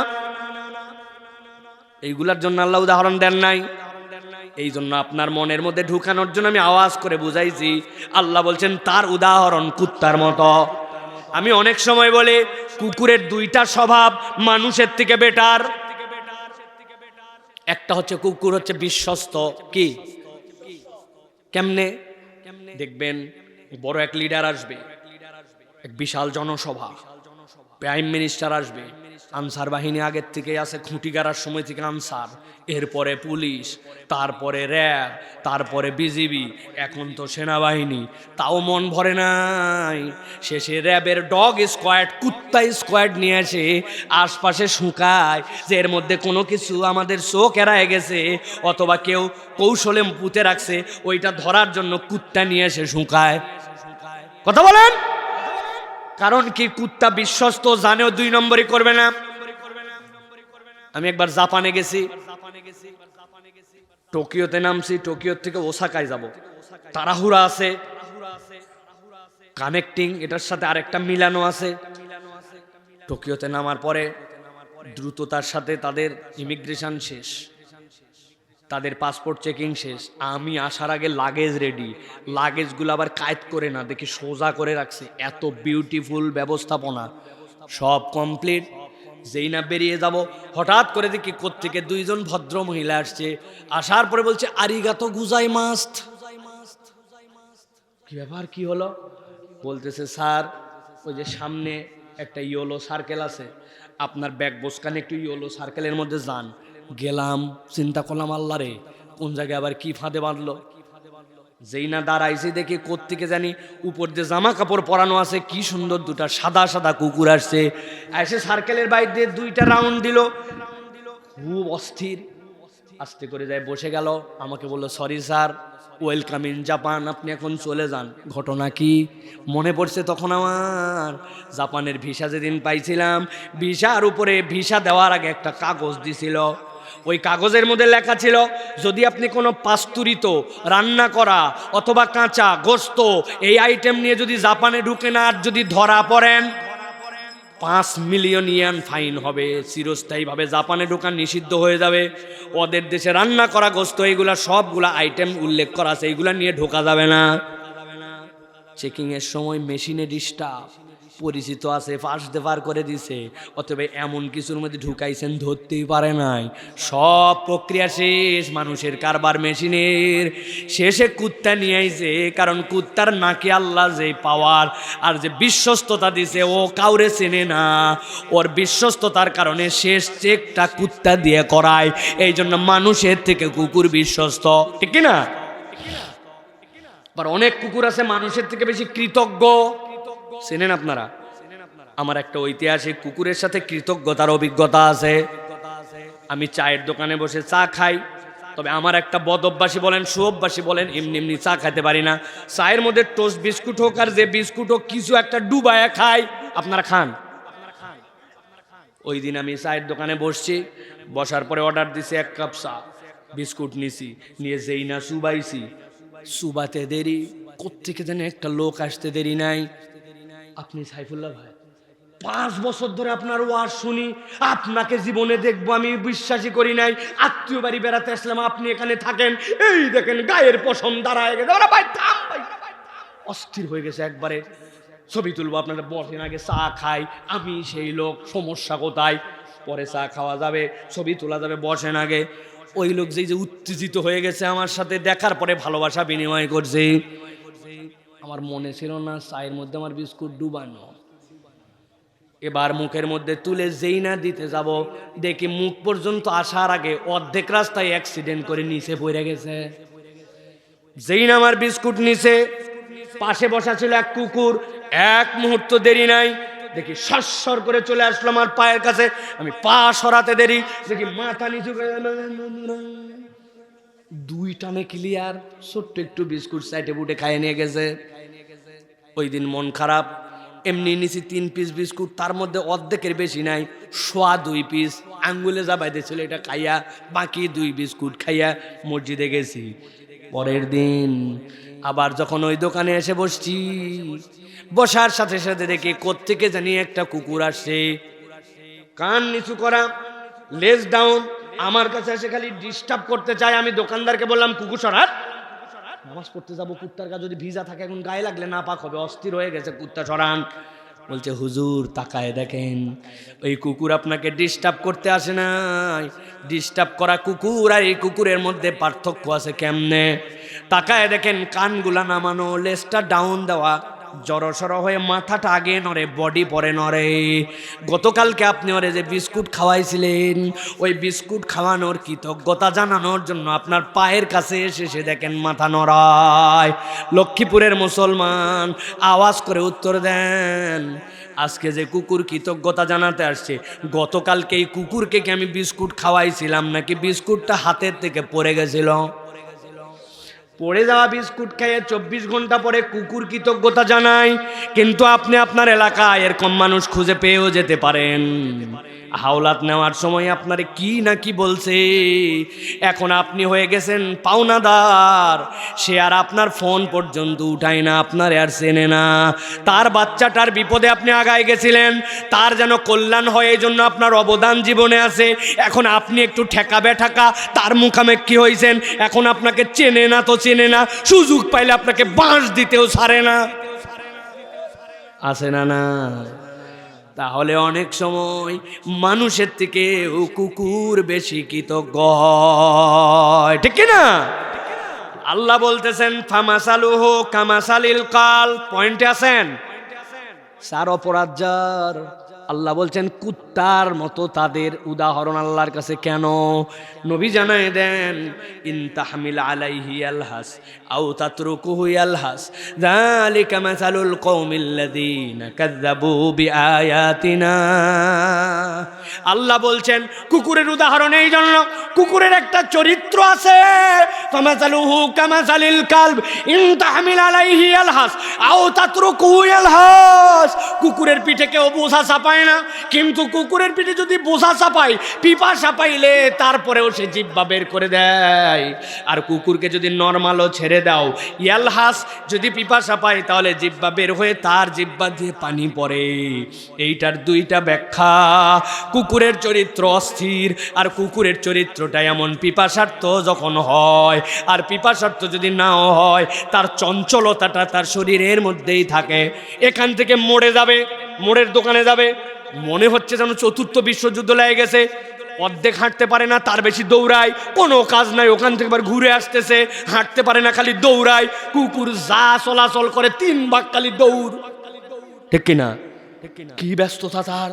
এইগুলার জন্য আল্লাহ উদাহরণ দেন নাই। এই জন্য আপনার মনের মধ্যে ঢুকানোর জন্য আমি আওয়াজ করে বুঝাইছি। আল্লাহ বলছেন তার উদাহরণ কুত্তার মতো। আমি অনেক সময় বলি কুকুরের 2টা স্বভাব মানুষের থেকে বেটার। একটা হচ্ছে কুকুর হচ্ছে বিশ্বস্ত। কি? কেমনে? দেখবেন বড় এক লিডার আসবে, এক বিশাল জনসভা, প্রাইম মিনিস্টার আসবে, আনসার বাহিনী আগের থেকে আছে, খুঁটি গাড়ার সময় থেকে আনসার, এরপরে পুলিশ, তারপরে র্যাব, তারপরে বিজিবি, এখন তো সেনাবাহিনী। তাও মন ভরে নাই, শেষে র্যাবের ডগ স্কোয়াড, কুত্তা স্কোয়াড নিয়ে আসে, আশপাশে শুকায় যে এর মধ্যে কোনো কিছু আমাদের চোখ এড়ায় গেছে অথবা কেউ কৌশলে পুঁতে রাখছে, ওইটা ধরার জন্য কুত্তা নিয়ে এসে শুকায়। কথা বলেন। কারণ কি? কুত্তা বিশ্বস্ত, জানেও 2 নম্বরই করবে না। আমি একবার জাপানে গেছি, টোকিওতে নামছি, টোকিও থেকে ওসাকায় যাব, তাড়াহুড়া আছে, কানেক্টিং এটার সাথে আরেকটা মিলানো আছে। টোকিওতে নামার পরে দ্রুততার সাথে তাদের ইমিগ্রেশন শেষ, তাদের পাসপোর্ট চেকিং শেষ। আমি আসার আগে লাগেজ রেডি, লাগেজগুলো আবার কায়েদ করে না, দেখি সোজা করে রাখছে। এত বিউটিফুল ব্যবস্থাপনা, সব কমপ্লিট। যেই না বেরিয়ে যাব হঠাৎ করে দেখি কোত্থেকে 2 জন ভদ্র মহিলা আসছে। আসার পরে বলছে আরিগাতো গুজাই মাস্ত। কি ব্যাপার, কি হলো? বলতেছে স্যার ওই যে সামনে একটা ইয়েলো সার্কেল আছে, আপনার ব্যাগ বোসকানে একটু ইয়েলো সার্কেলের মধ্যে যান। গেলাম, চিন্তা করলাম আল্লাহ রে কোন জায়গায় আবার কি ফাঁদে বাঁধলো। যেই না দাঁড়াইছি দেখি কোত্থেকে জানি উপর দিয়ে জামা কাপড় পরানো আছে, কি সুন্দর 2টা সাদা সাদা কুকুর আসছে, এসে সার্কেলের বাইরে দিয়ে 2টা রাউন্ড দিল। খুব অস্থির, আস্তে করে যায় বসে গেল, আমাকে বললো sorry sir. Welcome in Japan, আপনি এখন চলে যান। ঘটনা কি মনে পড়ছে তখন আমার, জাপানের ভিসা যেদিন পাইছিলাম, ভিসার উপরে ভিসা দেওয়ার আগে একটা কাগজ দিছিল। ওই কাগজের মধ্যে লেখা ছিল, যদি আপনি কোনো পাস্তুরিত রান্না করা অথবা কাঁচা গোস্ত এই আইটেম নিয়ে যদি জাপানে ঢুকেন আর যদি ধরা পড়েন, 5 মিলিয়ন ইয়েন ফাইন হবে, চিরস্থায়ীভাবে জাপানে ঢোকা নিষিদ্ধ হয়ে যাবে। ওদের দেশে রান্না করা গোস্ত এইগুলা সবগুলা আইটেম উল্লেখ করা আছে, এইগুলা নিয়ে ঢোকা যাবে না। চেকিংয়ের সময় মেশিনে ডিস্টার্ব, পরিচিত আছে, ফার্স্ট দেবার করে দিছে, অতএব এমন কিছুর মধ্যে ঢুকাইছেন ধরতেই পারে নাই। সব প্রক্রিয়া শেষ, মানুষের কারবার মেশিনের, শেষে কুত্তা নিয়ে আইছে। কারণ কুত্তার নাকি আল্লাহ যে পাওয়ার আর যে বিশ্বস্ততা দিছে ও কাউরে চেনে না, ওর বিশ্বস্ততার কারণে শেষ চেকটা কুত্তা দিয়ে করায়। এই জন্য মানুষের থেকে কুকুর বিশ্বস্ত, ঠিক কিনা? আবার অনেক কুকুর আছে মানুষের থেকে বেশি কৃতজ্ঞ, চেনেন আপনারা? আমার একটা ঐতিহাসিক কুকুরের সাথে কৃতজ্ঞতার অভিজ্ঞতা আছে। আমি চায়ের দোকানে বসে চা খাই, তবে আমার একটা বদ অভ্যাসী বলেন সুঅভ্যাসী বলেন, এমনি এমনি চা খাইতে পারি না। চায়ের মধ্যে টোস্ট বিস্কুট হোক আর যে বিস্কুট হোক কিছু একটা ডুবায়া খাই। আপনারা খান? ওই দিন আমি চায়ের দোকানে বসছি, বসার পরে অর্ডার দিছি 1 কাপ চা, বিস্কুট নিছি, নিয়ে যেই না চুবাইছি, চুবাতে দেরি, কোত্থেকে যেন একটা লোক আসতে দেরি নাই। আপনি সাইফুল্লাহ ভাই, 5 বছর ধরে আপনার ওয়াজ শুনি, আপনাকে জীবনে দেখবো আমি বিশ্বাসই করি নাই। আত্মীয় বাড়ি বেড়াতে আসলাম, আপনি এখানে থাকেন, এই দেখেন গায়ের পশম দাঁড়ায় গেছে। ভাই থাম ভাই, অস্থির হয়ে গেছে একবারে। ছবি তুলবো, আপনারা বসেন, আগে চা খাই। আমি সেই লোক, সমস্যা কোথায়? পরে চা খাওয়া যাবে, ছবি তোলা যাবে, বসেন আগে। ওই লোক যে উত্তেজিত হয়ে গেছে আমার সাথে, দেখার পরে ভালোবাসা বিনিময় করছে। আমার মনে ছিল না চায়ের মধ্যে আমার বিস্কুট ডুবানো। এবার মুখের মধ্যে তুলে যেই না দিতে যাব, দেখি মুখ পর্যন্ত আসার আগে অর্ধেক রাস্তায় অ্যাক্সিডেন্ট করে নিচে পড়ে গেছে। যেই না আমার বিস্কুট নিচে, পাশে বসা ছিল এক কুকুর, এক মুহূর্ত দেরি নাই, দেখি সর করে চলে আসলো আমার পায়ের কাছে। আমি পা সরাতে দেরি, দেখি মাথা নিচু করে 2 টানে ক্লিয়ার, ছোট্ট একটু বিস্কুট সাইডে বুটে খাইয়ে নিয়ে গেছে। ওই দিন মন খারাপ, এমনি নিচে 3 পিস বিস্কুট, তার মধ্যে অর্ধেকের বেশি নাই, 2 পিস আঙ্গুলে যা বাইতেছিল এটা খাইয়া, বাকি 2 বিস্কুট খাইয়া মসজিদে গেছি। পরের দিন আবার যখন ওই দোকানে এসে বসছি, বসার সাথে সাথে দেখি কোত্থেকে জানি একটা কুকুর আসছে, কান নিচু করা, লেজ ডাউন, আমার কাছে এসে খালি ডিস্টার্ব করতে চায়। আমি দোকানদারকে বললাম, কুকুর সরাত, নামাজ পড়তে যাবো, কুত্তার গা যদি ভিজা থাকে এখন গায়ে লাগলে না পাক হবে, অস্থির হয়ে গেছে, কুত্তা সরান। বলছে, হুজুর তাকায় দেখেন, ওই কুকুর আপনাকে ডিস্টার্ব করতে আসে নাই। ডিস্টার্ব করা কুকুর আর এই কুকুরের মধ্যে পার্থক্য আছে কেমনে? তাকায় দেখেন, কানগুলা নামানো, লেজটা ডাউন দেওয়া, জড়সড় হয়ে মাথাটা আগে নড়ে, বডি পরে নড়ে। গতকালকে আপনি ওরে যে বিস্কুট খাওয়াইছিলেন, ওই বিস্কুট খাওয়ানোর কৃতজ্ঞতা জানানোর জন্য আপনার পায়ের কাছে এসে দেখেন মাথা নড়ায়। লক্ষ্মীপুরের মুসলমান আওয়াজ করে উত্তর দেন, আজকে যে কুকুর কৃতজ্ঞতা জানাতে আসছে, গতকালকে এই কুকুরকে কি আমি বিস্কুট খাওয়াইছিলাম নাকি বিস্কুটটা হাতের থেকে পড়ে গেছিল? পড়ে যাওয়া বিস্কুট খেয়ে 24 ঘন্টা পরে কুকুর কৃতজ্ঞতা জানায়, কিন্তু আপনি আপনার এলাকায় এরকম মানুষ খুঁজে পেয়েও যেতে পারেন। হাওলাত নেওয়ার সময় আপনারে কি না কি বলছে, এখন আপনি হয়ে গেছেন পাওনাদার, সে আর আপনার ফোন পর্যন্ত উঠায় না, আপনার আর চেনে না। তার বাচ্চাটার বিপদে আপনি আগায় গেছিলেন, তার যেন কল্যাণ হয় এই জন্য আপনার অবদান জীবনে আছে। এখন আপনি একটু ঠেকা বেঠাকা তার মুখামেক্ষি হয়েছেন, এখন আপনাকে চেনে না তো চেনে না, সুযোগ পাইলে আপনাকে বাঁশ দিতেও ছাড়ে না, আছে না? না, তাহলে অনেক সময় মানুষের থেকে কুকুর বেশি কৃতজ্ঞ হয়, ঠিক না? আল্লাহ বলতেছেন, ফামাসালুহু কামাসালিল কাল, পয়েন্টে আছেন? সার অপরাধ যার, আল্লাহ বলছেন কুত্তার মতো তাদের উদাহরণ আল্লাহর কাছে কেন? নবী জানায় দেন, ইন তাহমিল আলাইহি আলহাস আও তাতরুকুহু আলহাস যালিকা মাসালুল কওমিল্লাযীনা কাযযাবু বিআয়াতিনা। আল্লাহ বলছেন কুকুরের উদাহরণ এই জন্য, কুকুরের একটা চরিত্র আছে, ফামাসালুহু কামাসালিল কালব ইন তাহমিল আলাইহি ইয়ালহাস আও তাতরুকুহু ইয়ালহাস। কুকুরের পিঠে কেউ বোঝা চাপায় না, কিন্তু কুকুরের পিঠে যদি বোঝা চাপায়, পিপাসা পাইলে তারপরেও সে জিহ্বা বের করে দেয়। আর কুকুরকে যদি নরমালও ছেড়ে দাও, ইয়ালহাস, যদি পিপাসা পায় তাহলে জিহ্বা বের হয়ে তার জিহ্বা দিয়ে পানি পড়ে। এইটার দুইটা ব্যাখ্যা। কুকুরের চরিত্র অস্থির, আর কুকুরের চরিত্রটা এমন পিপাসার্থ যখন হয়, আর পিপাসার্থ যদি নাও হয়, তার চঞ্চলতাটা তার শরীরের মধ্যেই থাকে। এখান থেকে মোড়ে যাবে, মোড়ের দোকানে যাবে, মনে হচ্ছে যেন চতুর্থ বিশ্বযুদ্ধ লেগে গেছে, অর্ধেক হাঁটতে পারে না, তার বেশি দৌড়ায়, কোনো কাজ নাই, ওখান থেকে আবার ঘুরে আসতেছে, হাঁটতে পারে না, খালি দৌড়ায়। কুকুর যা চলাচল করে 3 ভাগ খালি দৌড়, ঠিক কিনা? কি ব্যস্ততা তার!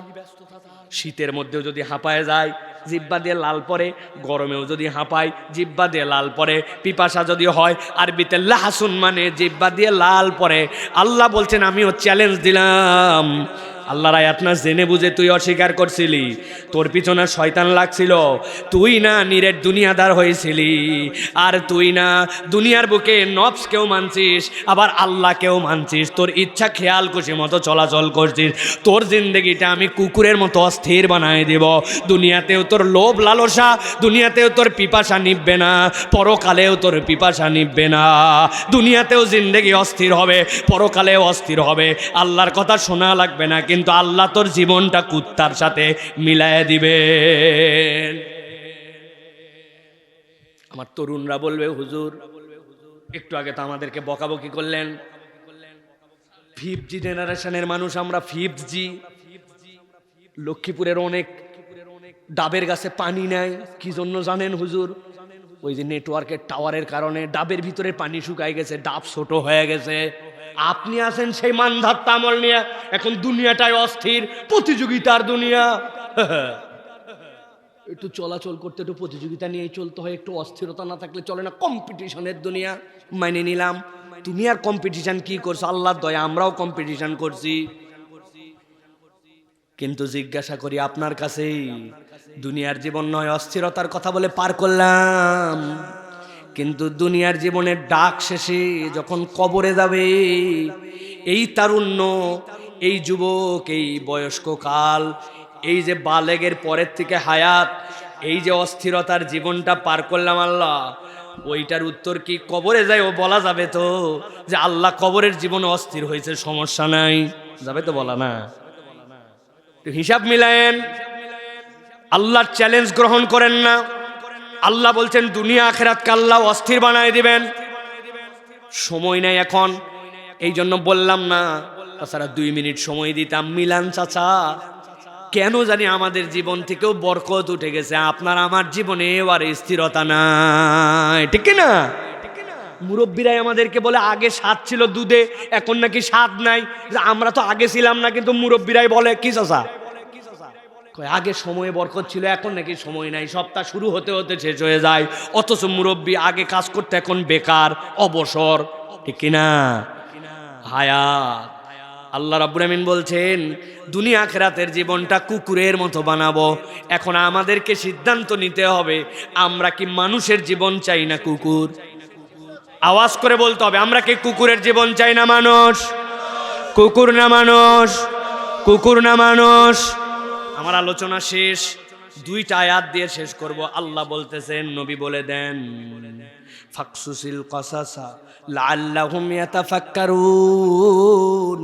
শীতের মধ্যেও যদি হাঁপায় যায়, জিহ্বা দিয়ে লাল পরে, গরমেও যদি হাঁপায়, জিহ্বা দিয়ে লাল পরে। পিপাসা যদি হয়, আরবিতে লাহাসুন মানে জিহ্বা দিয়ে লাল পরে। আল্লাহ বলছেন আমিও চ্যালেঞ্জ দিলাম। আল্লাহর আয়াত না জেনে বুঝে তুই অস্বীকার করছিলি, তোর পিছনে শয়তান লাগছিল, তুই না নিরেট দুনিয়াদার হয়েছিলি, আর তুই না দুনিয়ার বুকে নফসকেও মানছিস, আবার আল্লাহকেও মানছিস, তোর ইচ্ছা খেয়াল খুশি মতো চলাচল করছিস। তোর জিন্দগিটা আমি কুকুরের মতো অস্থির বানায় দেব। দুনিয়াতেও তোর লোভ লালসা, দুনিয়াতেও তোর পিপাসা নিববে না, পরকালেও তোর পিপাসা নিববে না। দুনিয়াতেও জিন্দগি অস্থির হবে, পরকালেও অস্থির হবে। আল্লাহর কথা শোনা লাগবে না, কিন্তু আল্লাহ তোর জীবনটা কুত্তার সাথে মিলায় দিবেন। আমার তরুণরা বলবে হুজুর একটু আগে তো আমাদেরকে বকাবকি করলেন, 5th জেনারেশনের মানুষ আমরা, 5th জি। লক্ষ্মীপুরের অনেক ডাবের গাছে পানি নেয়, কি জন্য জানেন হুজুর? ওই যে নেটওয়ার্কের টাওয়ারের কারণে ডাবের ভিতরে পানি শুকায় গেছে, ডাব ছোট হয়ে গেছে। আপনি আছেন সেই মানধাত্তা আমল নিয়ে, এখন দুনিয়াটাই অস্থির, প্রতিযোগিতার দুনিয়া। একটু চলাচল করতে একটু প্রতিযোগিতা নিয়ে চলতে হয়, একটু অস্থিরতা না থাকলে চলে না। কম্পিটিশনের দুনিয়া, মাইনে নিলাম। তুমি আর কম্পিটিশন কি করছো? আল্লাহর দয়া আমরাও কম্পিটিশন করছি। কিন্তু জিজ্ঞাসা করি আপনার কাছেই, দুনিয়ার জীবন নয় অস্থিরতার কথা বলে পার করলাম, কিন্তু দুনিয়ার জীবনের ডাক শেষে যখন কবরে যাবে, এই তারুণ্য, এই যুবক, এই বয়স্ক কাল, এই যে বালেগের পরের থেকে হায়াত, এই যে অস্থিরতার জীবনটা পার করলাম আল্লাহ, ওইটার উত্তর কি কবরে যায় ও বলা যাবে তো যে আল্লাহ কবরের জীবনে অস্থির হয়েছে, সমস্যা নাই, যাবে তো বলা না? হিসাব মিলায়েন, আল্লাহর চ্যালেঞ্জ গ্রহণ করেন না। আল্লাহ বলছেন দুনিয়া আখিরাতকে আল্লাহ অস্থির বানায় দিবেন। সময় নাই এখন, এই জন্য বললাম না, তাছাড়া 2 মিনিট সময় দিতাম। মিলান চাচা, কেন জানি আমাদের জীবন থেকেও বরকত উঠে গেছে, আপনার আমার জীবনে আর স্থিরতা নাই, ঠিক না? মুরব্বীরাই আমাদেরকে বলে আগে স্বাদ ছিল দুধে, এখন নাকি স্বাদ নাই। আমরা তো আগে ছিলাম না, কিন্তু মুরব্বীরাই বলে কি চাচা, আগে সময়ে বরকত ছিল, এখন নাকি সময় নাই, সপ্তাহ শুরু হতে হতে শেষ হয়ে যায়। অথচ মুরব্বী আগে কাজ করতে, এখন বেকার, অবসর, ঠিক কিনা? হায়াত। আল্লাহ রাব্বুল আমিন বলছেন দুনিয়া আখিরাতের জীবনটা কুকুরের মতো বানাবো। এখন আমাদেরকে সিদ্ধান্ত নিতে হবে, আমরা কি মানুষের জীবন চাই না কুকুর? আওয়াজ করে বলতে হবে, আমরা কি কুকুরের জীবন চাই না মানুষ? কুকুর না মানুষ? কুকুর না মানুষ? আমার আলোচনা শেষ, 2টা আয়াত দিয়ে শেষ করব। আল্লাহ বলতেছেন, নবী বলে দেন, ফাকসুসিল কাসাসা লাআল্লাহুম ইয়াতাফাক্কারুন।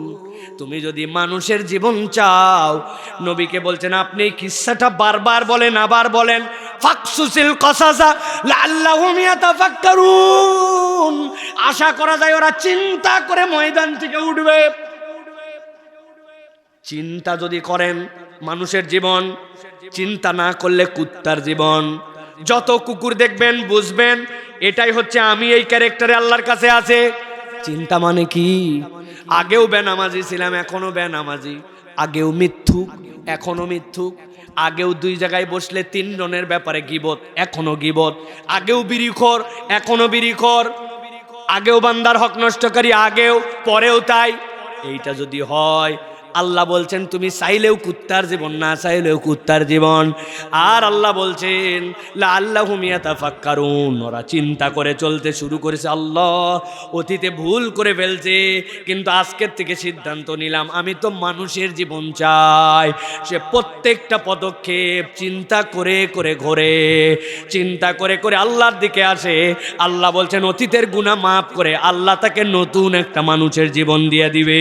তুমি যদি মানুষের জীবন চাও, নবীকে বলছেন আপনি কিসসাটা বারবার বলেন, আবার বলেন, ফাকসুসিল কাসাসা লাআল্লাহুম ইয়াতাফাক্কারুন। আশা করা যায় ওরা চিন্তা করে ময়দান থেকে উঠবে। চিন্তা যদি করেন মানুষের জীবন, চিন্তা না করলে কুত্তার জীবন। যত কুকুর দেখবেন বুঝবেন এটাই হচ্ছে আমি এই ক্যারেক্টারে আল্লাহর কাছে আছে। চিন্তা মানে কি? আগেও বেনামাজি ছিলাম, এখনো বেনামাজি, আগেও মিথ্যুক, এখনো মিথ্যুক, আগেও 2 জায়গায় বসলে 3 জনের ব্যাপারে গীবত, এখনো গীবত, আগেও বিড়িখোর, এখনো বিড়িখোর, আগেও বান্দার হক নষ্টকারী, আগেও, পরেও তাই। এইটা যদি হয় আল্লাহ বলছেন তুমি চাইলেও কুত্তার জীবন, না চাইলেও কুত্তার জীবন। আর আল্লাহ বলছেন লাআল্লাহুম ইয়াতাফাক্কারুন, ওরা চিন্তা করে চলতে শুরু করেছে। আল্লাহ অতীতে ভুল করে ফেলছে, কিন্তু আজকের থেকে সিদ্ধান্ত নিলাম আমি তো মানুষের জীবন চাই। সে প্রত্যেকটা পদক্ষেপ চিন্তা করে করে ঘোরে, চিন্তা করে করে আল্লাহর দিকে আসে। আল্লাহ বলছেন অতীতের গুনাহ মাফ করে আল্লাহ তাকে নতুন একটা মানুষের জীবন দিয়ে দিবে।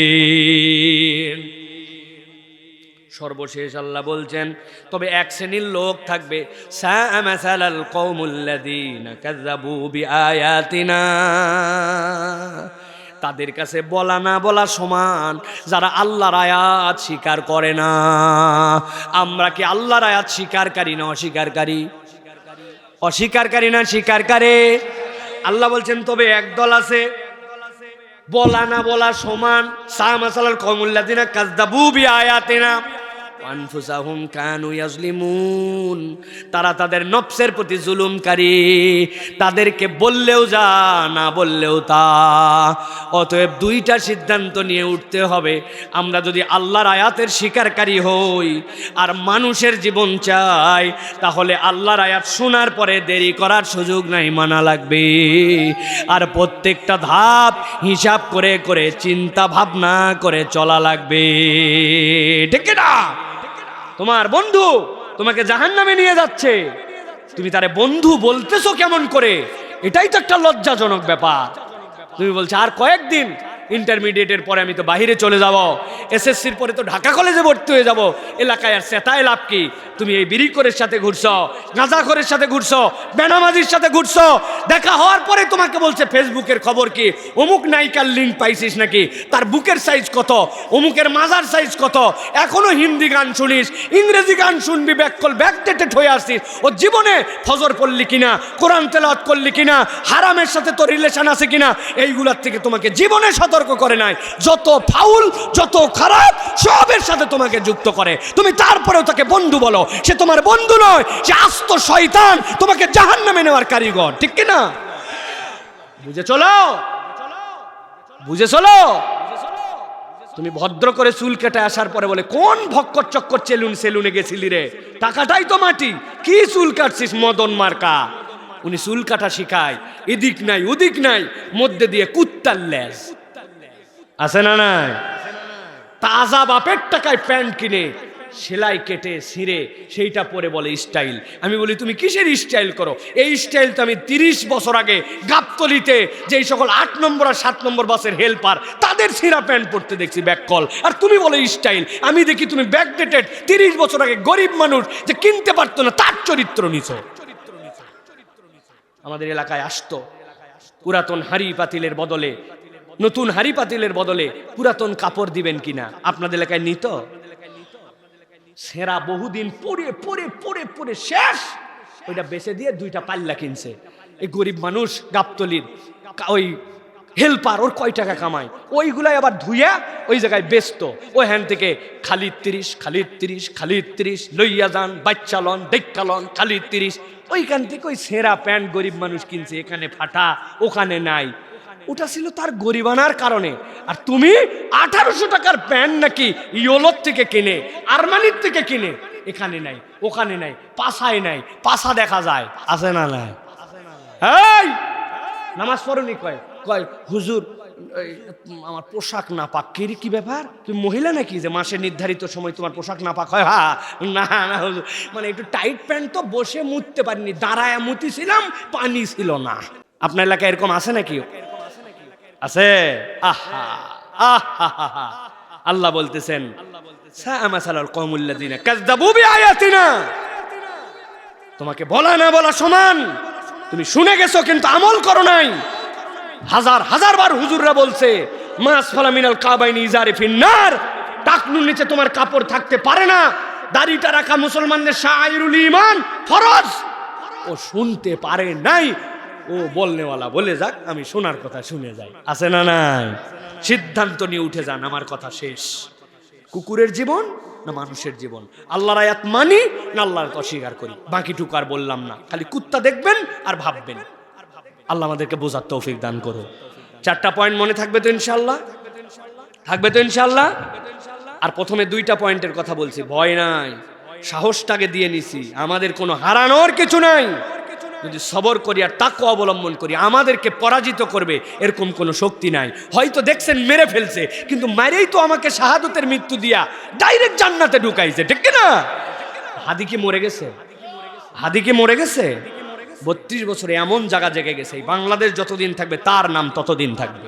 সর্বশেষ আল্লাহ বলছেন তবে এক শ্রেণীর লোক থাকবে, সাআ মাসালাল কওমুল্লাযীনা কাযাবু বিআয়াতিনা, তাদের কাছে বলা না বলা সমান যারা আল্লাহর আয়াত স্বীকার করে না। আমরা কি আল্লাহর আয়াত স্বীকারকারী না অস্বীকারকারী? অস্বীকারকারী না স্বীকারকারী? আল্লাহ বলছেন তবে একদল আছে বলা না বলা সমান, সাআ মাসালাল কওমুল্লাযীনা কাযাবু বিআয়াতিনা আনফুসাহুম কানু ইয়াজলিমুন, তারা তাদের নফসের প্রতি জুলুমকারী, তাদেরকে বললেও যা না বললেও তা। অতএব দুইটা সিদ্ধান্ত নিয়ে উঠতে হবে। আমরা যদি আল্লাহর আয়াতের স্বীকারকারী হই আর মানুষের জীবন চাই, তাহলে আল্লাহর আয়াত শোনার পরে দেরি করার সুযোগ নাই, মানা লাগবে। আর প্রত্যেকটা ধাপ হিসাব করে করে চিন্তা ভাবনা করে চলা লাগবে, ঠিক না? তোমার বন্ধু তোমাকে জাহান্নামে নিয়ে যাচ্ছে, তুমি তারে বন্ধু বলতেছো কেমন করে? এটাই তো একটা লজ্জাজনক ব্যাপার। তুমি বলছো আর কয়েকদিন, ইন্টারমিডিয়েটের পরে আমি তো বাহিরে চলে যাব, এসএসসির পরে তো ঢাকা কলেজে ভর্তি হয়ে যাব, এলাকায় আর সেটাই লাভ কি? তুমি এই বিড়িখোরের সাথে ঘুরছো, গাঁজাখোরের সাথে ঘুরছো, বেনামাজির সাথে ঘুরছো, দেখা হওয়ার পরে তোমাকে বলছে ফেসবুকের খবর কি, অমুক নায়িকার লিঙ্ক পাইছিস নাকি, তার বুকের সাইজ কত, অমুকের মাজার সাইজ কত, এখনো হিন্দি গান শুনিস, ইংরেজি গান শুনবি, ব্যাকডেটেড হয়ে আসছিস, ও জীবনে ফজর পড়লি কিনা, কোরআন তেলাওয়াত করলি কিনা, হারামের সাথে তো রিলেশন আছে কিনা, এইগুলার থেকে তোমাকে জীবনে সতর্ক করে নাই। যত ফাউল যত খারাপ সবের সাথে তোমাকে যুক্ত করে, তুমি তারপরেও তাকে বন্ধু বলো, সে তোমার বন্ধু নয়, সে আস্ত শয়তান, তোমাকে জাহান্নামে নেওয়ার কারিগর, ঠিক কি না? বুঝে চলো, বুঝে চলো। তুমি ভদ্র করে চুল কেটে আসার পরে বলে কোন ভক্কর চক্কর সেলুনে গেছিলি রে, টাকাটাই তো মাটি, কি চুল কাটছিস মদন মার্কা। উনি চুল কাটা শিখায়, এদিক নাই ওদিক নাই, মধ্যে দিয়ে কুত্তার লেজ আছে না নাই? তাজা বাপের টাকায় প্যান্ট কিনে সেলাই কেটে ছিঁড়ে সেইটা পরে বলে স্টাইল। আমি বলি তুমি কিসের স্টাইল করো? এই স্টাইল তো আমি 30 বছর আগে গাবতলিতে যেই সকল 8 নম্বর আর 7 নম্বর বাসের হেল্পার তাদের ছিঁড়া প্যান্ট পরতে দেখছি ব্যাককল, আর তুমি বলে স্টাইল। আমি দেখি তুমি ব্যাকডেটেড 30 বছর আগে গরিব মানুষ যে কিনতে পারতো না তার চরিত্র নিছো। আমাদের এলাকায় আসতো পুরাতন হাড়ি পাতিলের বদলে, নতুন হাড়ি পাতিলের বদলে পুরাতন কাপড় দিবেন কিনা, আপনাদের এলাকায় নিত। সেরা বহুদিন পরে পরে পরে পরে শেষ, ওইটা বেচে দিয়ে 2টা পাল্লা কিনছে। এই গরিব মানুষ গাবতলির ওই হেল্পার, ওর কয় টাকা কামায়, ওইগুলাই আবার ধুইয়া ওই জায়গায় বেচতো। ওই হ্যান থেকে খালিদ 30 লইয়া যান, বাচ্চা লন, দেখা লন, খালিদ 30। ওইখান থেকে ওই সেরা প্যান্ট গরিব মানুষ কিনছে, এখানে ফাটা ওখানে নাই। ওটা ছিল তার গরিবানার কারণে। আর তুমি 1800 টাকার প্যান্ট নাকি ইয়োলোর থেকে কিনে, আরমানির থেকে কিনে, এখানে নাই ওখানে নাই, পাশায় নাই, পাশা দেখা যায়, আছে না নাই? এই নামাজ পড়নি, কয় কয় হুজুর আমার পোশাক না পাক। কি ব্যাপার, তুমি মহিলা নাকি যে মাসে নির্ধারিত সময় তোমার পোশাক না পাক হয়? হ্যাঁ না না হুজুর, মানে একটু টাইট প্যান্ট তো, বসে মুততে পারিনি, দাঁড়ায় মুতিছিলাম, পানি ছিল না। আপনার এলাকায় এরকম আছে নাকি? আছে? আহা আহা, আল্লাহ বলতেছেন সাআ মাসালাল কওমুল্লাযীনা কাযাবু বিআয়াতিনা, তোমাকে বলা না বলা সমান, তুমি শুনে গেছো কিন্তু আমল করো নাই। হাজার হাজার বার হুজুররা বলছে মাসফালা মিনাল কাবাইনি ইজারি ফিন্নার, টাকনুর নিচে তোমার কাপড় থাকতে পারে না। দাড়িটা রাখা মুসলমানদের শাআইরুল ঈমান, ফরজ। ও শুনতে পারে নাই, ও বলনেওয়ালা বলে যাক, আমি শোনার কথা শুনে যাই, আছে না নাই? সিদ্ধান্ত নিয়ে উঠে যান, আমার কথা শেষ। কুকুরের জীবন না মানুষের জীবন? আল্লাহর আয়াত মানি না আল্লাহর অস্বীকার করি? বাকিটুকু আর বললাম না, খালি কুত্তা দেখবেন আর ভাববেন। আল্লাহ আমাদেরকে বোঝার তৌফিক দান করো। 4টা পয়েন্ট মনে থাকবে তো ইনশাআল্লাহ? থাকবে তো ইনশাআল্লাহ? আর প্রথমে 2টা পয়েন্টের কথা বলছি, ভয় নাই, সাহসটাকে দিয়ে নিছি, আমাদের কোনো হারানোর কিছু নাই। যদি সবর করি আর তাকওয়া অবলম্বন করি, আমাদেরকে পরাজিত করবে এরকম কোনো শক্তি নাই। হয়তো দেখছেন মেরে ফেলছে, কিন্তু মারেই তো আমাকে শাহাদতের মৃত্যু দিয়া ডাইরেক্ট জান্নাতে ঢুকাইছে, ঠিক না? হাদি কি মরে গেছে? হাদি কি মরে গেছে? 32 বছরে এমন জায়গা জেগে গেছে, বাংলাদেশ যতদিন থাকবে তার নাম ততদিন থাকবে,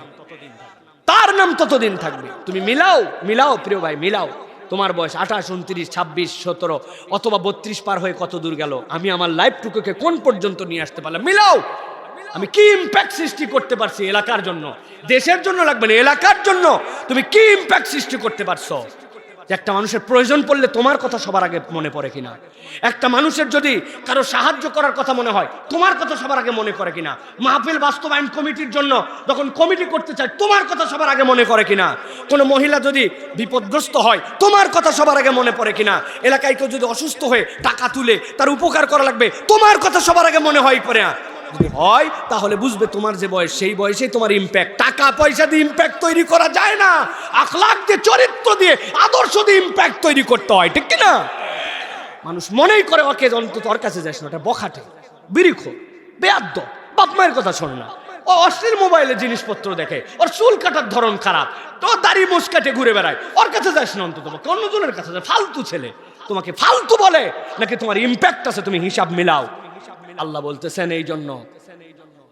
তার নাম ততদিন থাকবে। তুমি মিলাও মিলাও প্রিয় ভাই, মিলাও। তোমার বয়স 28, 29, 26, 17 অথবা 32 পার হয়ে কত দূর গেল, আমি আমার লাইফটুকুকে কোন পর্যন্ত নিয়ে আসতে পারলাম, মিলাও। আমি কি ইম্প্যাক্ট সৃষ্টি করতে পারছি এলাকার জন্য, দেশের জন্য লাগবে না, এলাকার জন্য তুমি কি ইম্প্যাক্ট সৃষ্টি করতে পারছো? একটা মানুষের প্রয়োজন পড়লে তোমার কথা সবার আগে মনে পড়ে কিনা? একটা মানুষের যদি কারো সাহায্য করার কথা মনে হয়, তোমার কথা সবার আগে মনে করে কিনা? মাহফিল বাস্তবায়ন কমিটির জন্য যখন কমিটি করতে চায়, তোমার কথা সবার আগে মনে করে কিনা? কোনো মহিলা যদি বিপদগ্রস্ত হয়, তোমার কথা সবার আগে মনে পড়ে কিনা? এলাকায় কেউ যদি অসুস্থ হয়ে টাকা তুলে তার উপকার করা লাগবে, তোমার কথা সবার আগে মনে হয় পড়ে না? যদি হয় তাহলে বুঝবে তোমার যে বয়স, সেই বয়সেই তোমার ইম্প্যাক্ট। টাকা পয়সা দিয়ে ইম্প্যাক্ট তৈরি করা যায় না, আখলাক দিয়ে, চরিত্র দিয়ে, আদর্শ দিয়ে ইম্প্যাক্ট তৈরি করতে হয়, ঠিক না? মানুষ মনেই করে ওকে অন্তত ওর কাছে যাস না, ওটা বখাটে, বিরিখো, বেয়াদ্দ, বাপ মায়ের কথা শোন না, ও অশ্লীল মোবাইলে জিনিসপত্র দেখে, ওর চুল কাটার ধরন খারাপ, তো দাড়ি মুচকাটে ঘুরে বেড়ায়, ওর কাছে যাস না, অন্তত অন্যজনের কাছে যায়। ফালতু ছেলে তোমাকে ফালতু বলে নাকি তোমার ইম্প্যাক্ট আছে, তুমি হিসাব মিলাও। আল্লাহ বলতেছেন এই জন্য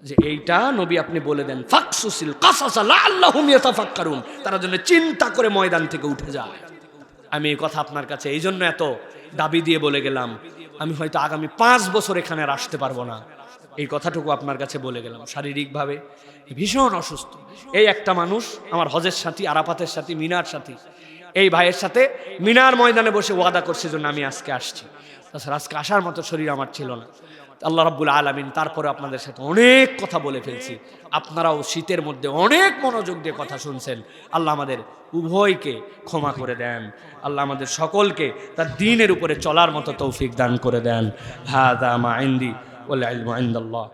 যে এইটা নবী আপনি বলে দেন, ফাকসুসিল কাসাসা লাআল্লাহুম ইয়াতাফাক্কারুন, তারা যেন চিন্তা করে ময়দান থেকে উঠে যায়। আমি এই কথা আপনার কাছে এই জন্য এত দাবি দিয়ে বলে গেলাম, আমি হয়তো আগামী 5 বছর এখানে আর আসতে পারবো না, এই কথাটুকু আপনার কাছে বলে গেলাম। শারীরিকভাবে ভীষণ অসুস্থ। এই একটা মানুষ আমার হজের সাথী, আরাফাতের সাথী, মিনার সাথী, এই ভাইয়ের সাথে মিনার ময়দানে বসে ওয়াদা করছে জন্য আমি আজকে আসছি, তাছাড়া আজকে আসার মতো শরীর আমার ছিল না। আল্লাহ রাব্বুল আলামিন তারপরে আপনাদের সাথে অনেক কথা বলে ফেলছি, আপনারাও শীতের মধ্যে অনেক মনোযোগ দিয়ে কথা শুনছেন। আল্লাহ আমাদের উভয়কে ক্ষমা করে দেন, আল্লাহ আমাদের সকলকে তার দ্বীনের উপরে চলার মতো তৌফিক দান করে দেন। হাযা মা ইনদি ওয়াল ইলমু ইনদাল্লাহ।